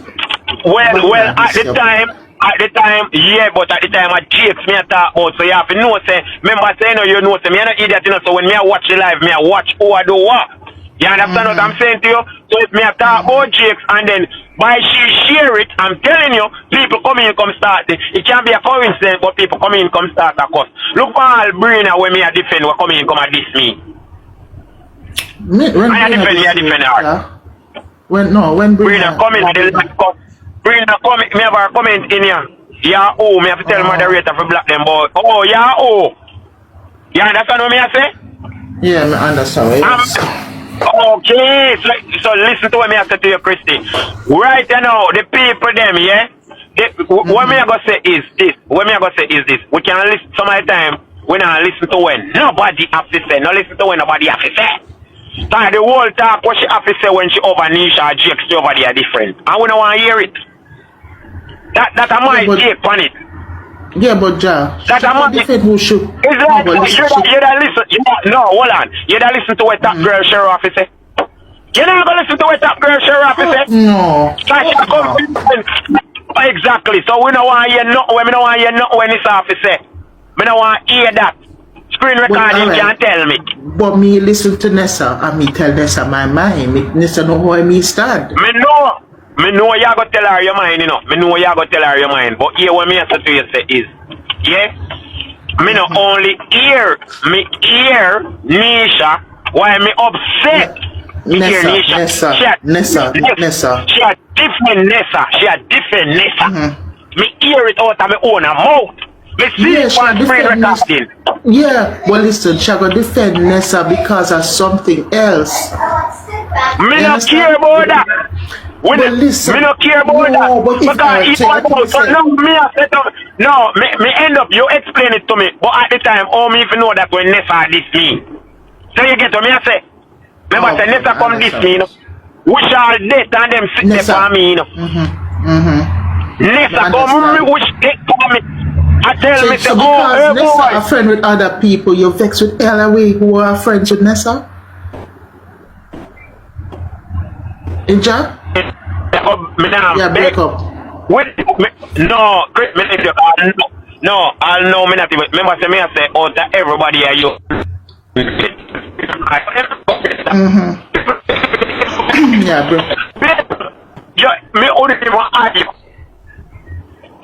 Well, at the time, yeah, but at the time I Jakes me a talk about, so you have to know, say, remember saying, you know, say, me an idiot, you know, so when me I watch the live, me I watch who I do what. You understand what I'm saying to you? So if me I talk about Jakes and then by she share it, I'm telling you, people come in come start it. It can't be a coincidence, but people come in come start a cuss. Look for all Brina when me a defend, who come in come a diss me. I defend her. When Brina come in, Brina come in, me have a comment in here. Yeah, oh, me have to tell moderator for block them, but oh, yeah, oh. You understand what me I say? Yeah, I understand what you say. Okay, so listen to what me have to tell you, Christy. Right now, the people them, yeah? What me I gonna say is this. We can list some of the time we not listen to when nobody have to say. No listen to when nobody have to say. Like the whole talk what she have to say when she over Nisha or Jake over there different. And we don't want to hear it. That a my take on it. Yeah, but that a my different who should. It's like you don't listen. No, hold on. You don't listen to what that girl share off say. You're not gonna listen to what that girl share off say. No. Exactly. So we don't want to hear nothing. We don't want to hear nothing when it's off say. We don't want to hear that. Screen recording can't tell me. But me listen to Nessa and me tell Nessa my mind. Nessa know how me stand. Me know you go tell her your mind, you know. Me know you go tell her your mind. But here what me have to tell you say is, yeah, me not only hear Nisha why me upset. Nessa. She a different Nessa. Me hear it out of my own mouth. Me see it on screen recording. Yeah, well listen, she go defend Nessa because of something else. Me not care about that. Me not care about that. Me end up, you explain it to me. But at the time, all me even know that when Nessa diss me. So you get to me, I say. Remember, say Nessa come diss me, you know. Wish all death and them sit there for me, you know. Nessa come wish death for me. I tell me, so because Nessa are friends with other people, you're vexed with LAWay who are friends with Nessa? Inja? Yeah, break up. No, I'll know me not even. Remember, say me I say, oh, that everybody are you. Yeah, bro. Me only even argue.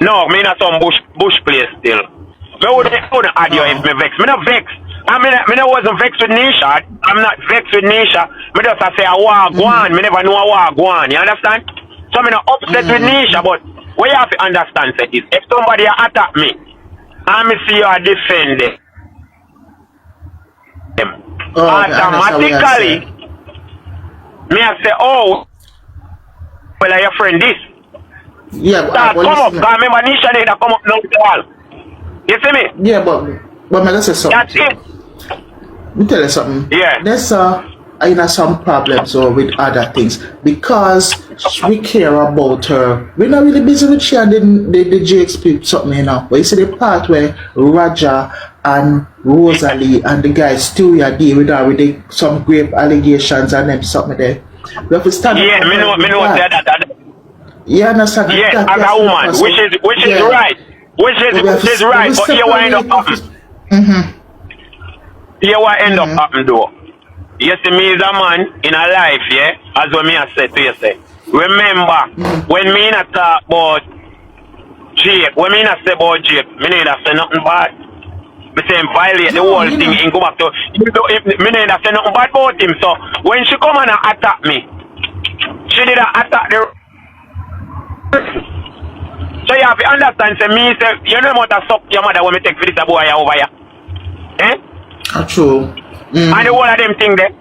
No, me not some bush place still. Me only argue if me vex. Me not vex. I mean, I wasn't vexed with Nisha. I'm not vexed with Nisha. Me just say a war go on. Me never know a war go on. You understand? So I'm not upset with Nisha, but what you have to understand say, is if somebody attack me, and me see you are defending them, automatically, me I say, oh, well, are your friend this? Yeah, but come up, because remember Nisha they come up now the wall. You see me? Yeah, but me just say something. That's it. Me tell you something. Yeah. Nessa I have some problems or with other things because we care about her. We're not really busy with she and the JXP something, you know. But you see the part where Raja and Rosealee and the guys still deal with her with some grave allegations and them something there. We have to stand up. Yeah, me know that. You understand? Yeah, as a woman, which is right. Which is right, but here what end up happening. Here what end up happening though. You see me as a man in a life, yeah, as what me I said to you say. Remember, when me not talk about Jake, when me not say about Jake, me need to say nothing bad. Me say violate the whole thing and go back to me need to say nothing bad about him. So when she come and attack me, she did attack the. So you have to understand, say me say you know what I suck your mother when me take for this boy over here. Eh? True. And the whole of them thing there.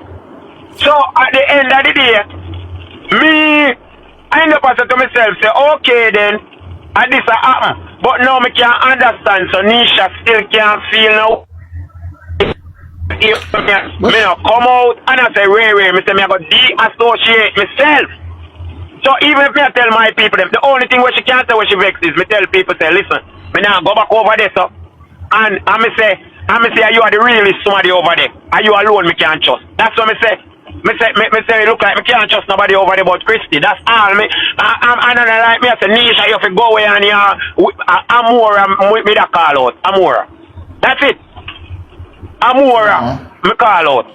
So at the end of the day, I end up saying to myself, say, okay then, and this happen. But now me can't understand, so Nisha still can't feel now. If me now come out and I say, Ray, me say me I go de-associate myself. So even if me I tell my people, the only thing where she can't say when she vex is me tell people, say, listen, me now go back over there, so. And me say, you are the realest somebody over there. Are you alone me can't trust? That's what me say. Me say, look like me can't trust nobody over there but Christy. That's all me. I don't like me. I say, Nisha, you have to go away and Amora, me that call out. Amora. That's it. Amora, me call out.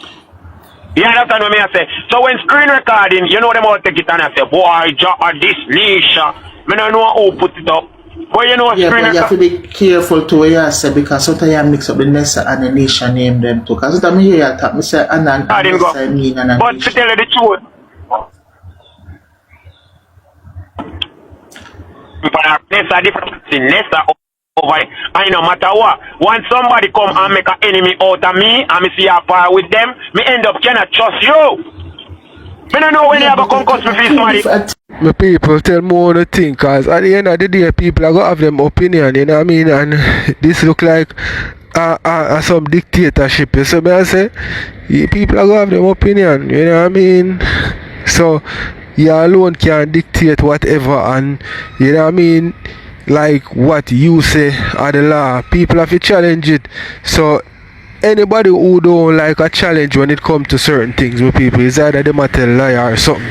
You understand what me I say? So when screen recording, you know them all take it and I say, boy, this Nisha. Me don't know who put it up. But you know, yeah, but you have to be careful to what you say because sometimes you mix up the Nessa and the Nisha name them too. Because sometimes you hear you talk, I say, and Nessa and mean and but to tell you the truth, Nessa different thing. Nessa over it. And no matter what, once somebody come and make an enemy out of me and me see a far with them, me end up cannot trust you. I don't know when you ever come cause me feel somebody. My people tell more on the thing, cause at the end of the day people are gonna have them opinion, you know what I mean? And this look like some dictatorship. You see me I say? People are gonna have their opinion, you know what I mean? So you alone can dictate whatever, and you know what I mean, like what you say are the law. People have to challenge it. So anybody who don't like a challenge when it comes to certain things with people is either them a tell lie or something.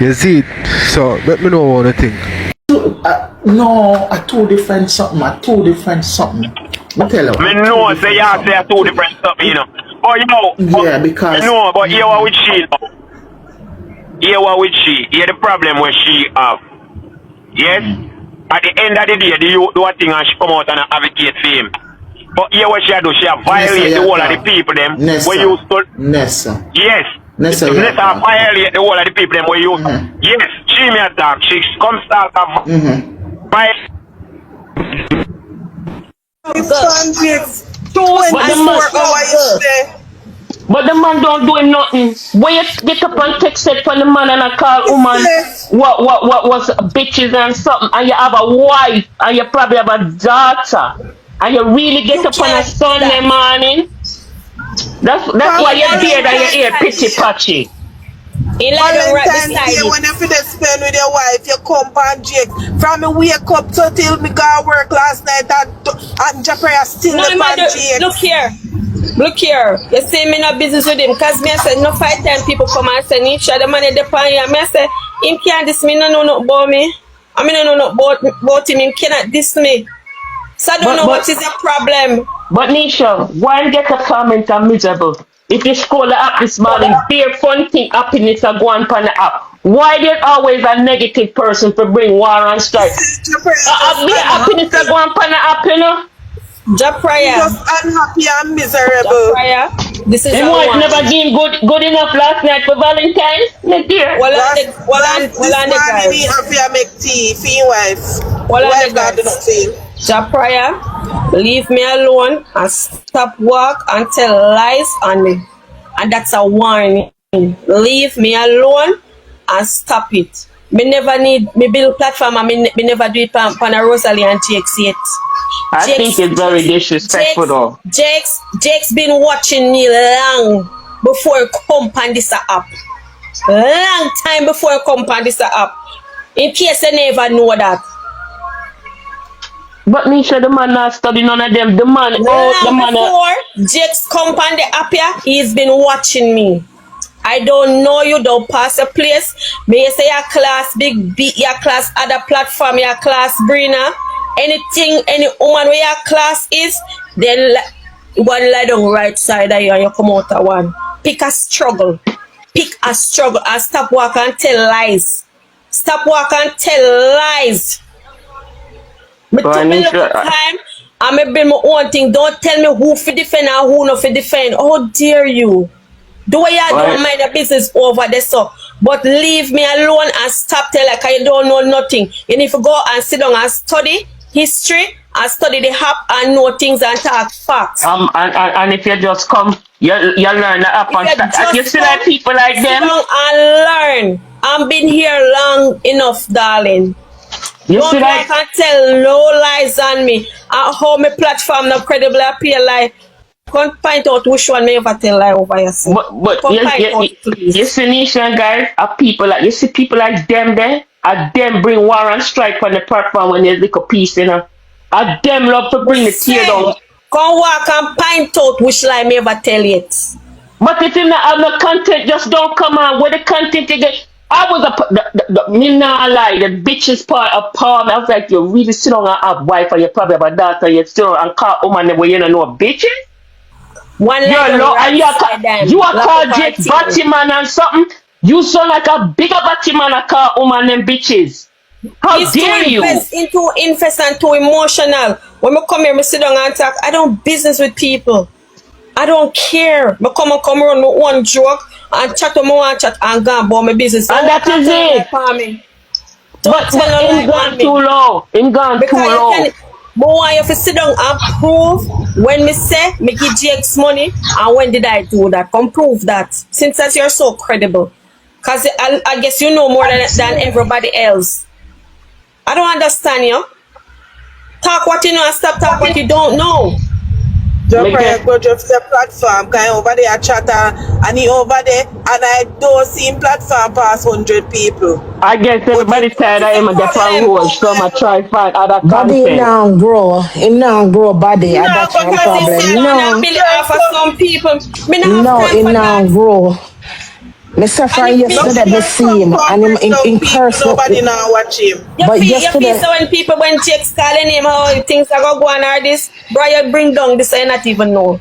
You see it? So let me know what you think. No, a two different something. Me tell you. Me know say you say a two different something, you know. But you know, yeah, because no, but here what with she. Here what with she. Here the problem where she have. Yes. At the end of the day, the youth do a thing and she come out and advocate for him. But here what she do, she have violate the whole of the people them where you stood. Nessa. Yes. Nessa violate the whole of the people them where you. Yes, she may attack. She come start a But the man don't do him nothing. When you get up and text it from the man and I call woman what was bitches and something, and you have a wife and you probably have a daughter, and you really get up on a Sunday morning. That's why you're there and you're here pity patchy. Valentine's Day when you finish spend with your wife, you come and Jake. From me wake up to till me go work last night and Japria still the pan Jake. Look here, you see me no business with him, cause me I said no 5 times people come and say Nisha the money depend you. Me I say him can't diss me, no about me. I mean no about him cannot diss me. So I don't know what is the problem. But Nisha, why get a comment and miserable? If you scroll the app this morning, bare fun thing happiness are going on the app. Why there always a negative person to bring war and strife? Bare happiness are going on the app, you know? Japria. Just unhappy and miserable. Japria. This is what never been good enough last night for Valentine's. My dear. Well, this morning me happy I make tea for your wife. Wife God do not say. Japria, leave me alone and stop work and tell lies on me. And that's a warning. Leave me alone and stop it. Me never need me build platform and me never do it on a Rosealee and Cked yet. I think it's very disrespectful though. Cked been watching me long before you come on this app. Long time before you come on this app. In case you never know that. But Nisha, the man not study none of them. The man, before Cked come on the app here, he's been watching me. I don't know you, don't pass a place. May you say your class big B, your class other platform, your class Brina. Anything, any woman where your class is, then one lie down right side of you and you come out of one. Pick a struggle. And stop walk and tell lies. Stop walk and tell lies. Me took me little time and me build my own thing. Don't tell me who fi defend and who not fi defend. How dare you? Do what you don't mind the business over there, so. But leave me alone and stop telling like I don't know nothing. You need to go and sit down and study history and study the app and know things and talk facts. And if you just come, you learn the app and you see like people like them. Sit down and learn. I've been here long enough, darling. You don't see like and tell no lies on me. And how my platform not credible appear like. Can't find out which one may ever tell lie over yourself. But you see nation guys are people like you see people like them there. Are them bring war and strike on the platform when there's like a piece, you know. Are them love to bring the tear down. Come walk and find out which lie may ever tell it. But if you not have no content, just don't come on with the content you get. I was me not lie, the bitches part of palm. I was like, you really sit down and have wife or you probably have a daughter, you still and call woman where you don't know bitches. One you are called Jake Batman and something. You sound like a bigger Batman and call woman and bitches. How dare you? Into invest and too emotional. When I come here, I sit down and talk. I don't business with people. I don't care. I come around with one joke and chat to my chat and go about my business. And that is it. But him gone too low. Him gone too low. But why you have to sit down and prove when me say me give Jake's money and when did I do that? Come prove that. Since that you're so credible. Because I guess you know more than everybody else. I don't understand you. Talk what you know and stop talk what you don't know. Japriya go just the platform, kind over there chat and he over there and I don't see him platform past 100 people. I guess everybody tired of him and the hold, so I try find other Body content. now grow. It now grow body. No, That's my because problem. it's still No. on behalf of some people. Me not No, have time it for now that. grow. Mr. Fry yesterday the same and him in person. Nobody now watch him. You But feel yesterday, so when Jake's calling him how things are gonna go on or this, bro, you bring down this I not even know.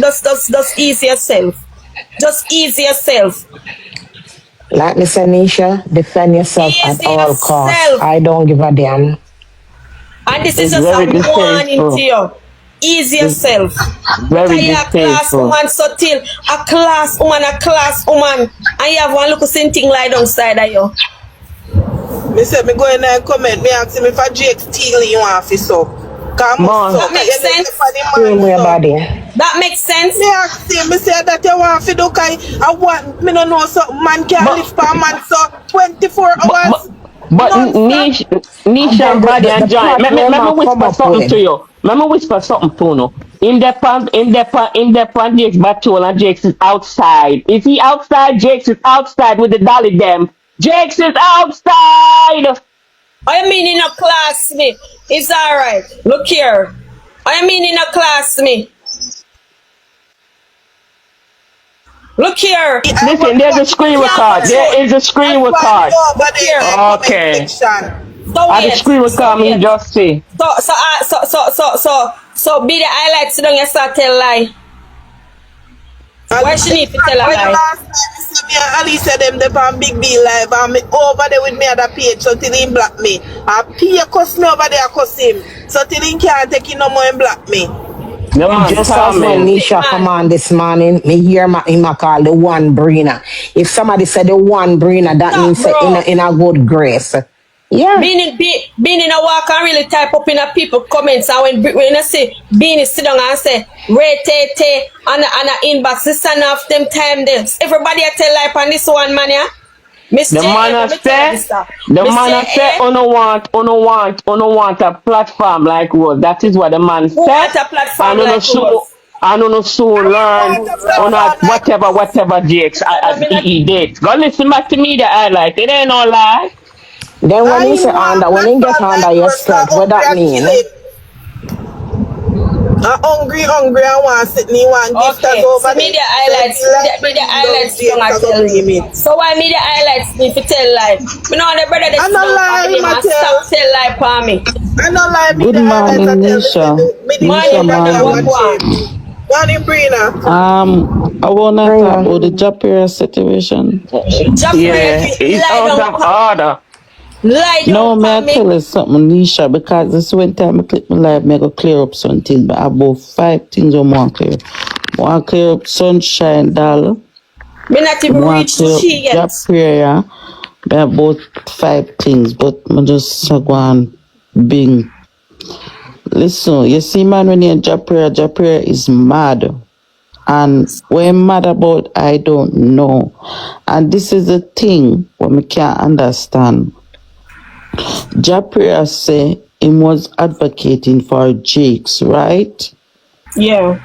Just ease yourself. Just ease yourself. like Mr. Nisha, defend yourself Ease at all costs. yourself. I don't give a damn. And this is It's just very a warning to distasteful. you. Ease yourself. Very Because you're a class distasteful. woman, subtle. A class woman. And you have one little thing lie down side of you. Me say me go in there and comment, me ask him if a Jake steal you want to suck. That makes sense. Same way body. That makes sense. Me ask him, me say that you want to do I want, me don't know something, man can live per man so 24 hours. But Nisha and Body and Giant, let me whisper something to you. Let me whisper something to you. In the pan, Jake's battle and Jake's is outside. Is he outside? Jake's is outside with the dolly them. Jake's is outside. I mean in a class me. It's alright. Look here. I mean in a class me. Look here. Listen, there's a screen record. There is a screen record. Okay. So the screen record me just see. So be the highlights. Don't you start tell lie. Why she need to tell a lie? Last time me and Ali said them they on Big B live and me over there with me at the page so till him block me. And P cuss me over there cuss him. So till him can't take it no more and block me. Just as when Nisha come on this morning, me hear him call the one brainer. If somebody said the one brainer, that means in a good grace. Yeah. Being in a walk and really type up in a people comments and when I say being sit down and say rate and a inbox this and off them time them. Everybody I tell life on this one man yeah. The man say, "Uno want a platform like us." That is what the man said. Want a platform like us. I don't know soon learn or not whatever Jakes he did. Go listen back to me the highlight. It ain't no lie. Then when he say under, when he get under your skirt, what that mean? Hungry, I want to sit me one gift okay. over so media highlights, media highlights don't I tell you. So why media highlights need to tell lie? You know the brother that's not stop tell lie for me. I don't lie. Good morning, Nisha. Morning, brother. Morning, Brina. I wanna talk about the Japriya situation. Yeah, it's out of order. No, may I tell you something, Nisha, because this one time I click my live, I go clear up something, but about 5 things I want clear. I want clear up Sunshine Dollar. Me not even reach she yet. Japriya, about 5 things, but I just go on bing. Listen, you see man when you're Japriya is mad. And what I'm mad about, I don't know. And this is the thing what I can't understand. Japriya say he was advocating for Jakes, right? Yeah.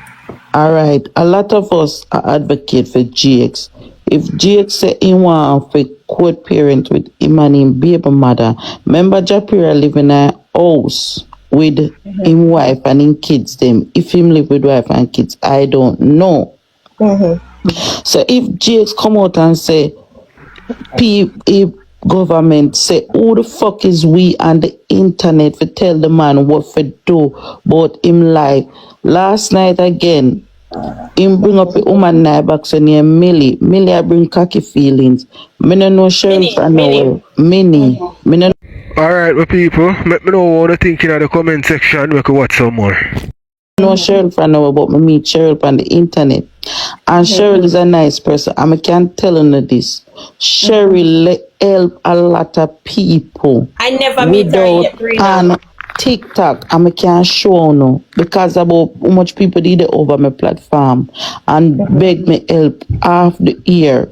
All right. A lot of us are advocate for Jakes. If Jakes say he want to co-parent with him and him baby mother, remember Japriya live in a house with him wife and him kids them. If him live with wife and kids, I don't know. So if Jakes come out and say, government say, who the fuck is we on the internet to tell the man what to do about him life? Last night again, him bring up a woman now back so near Millie. Millie I bring cocky feelings. Me no know Sheriff I know Minnie. Me no. Alright, my people, let me know what you think in the comment section. We can watch some more. No Cheryl I know about me meet Cheryl on the internet. And Cheryl is a nice person. I can't tell her this. Cheryl help a lot of people. I never meet her yet, on TikTok. I can't show no because about how much people did it over my platform and beg me help half the year.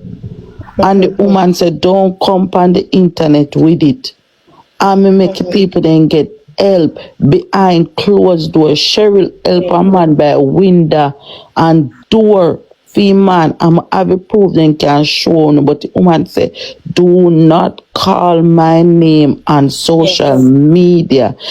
And the woman said, don't come on the internet with it. And me make people then get help behind closed doors. Cheryl help a man by window and door. Man, I'm have a proof then can show no, but the woman say, do not call my name on social media.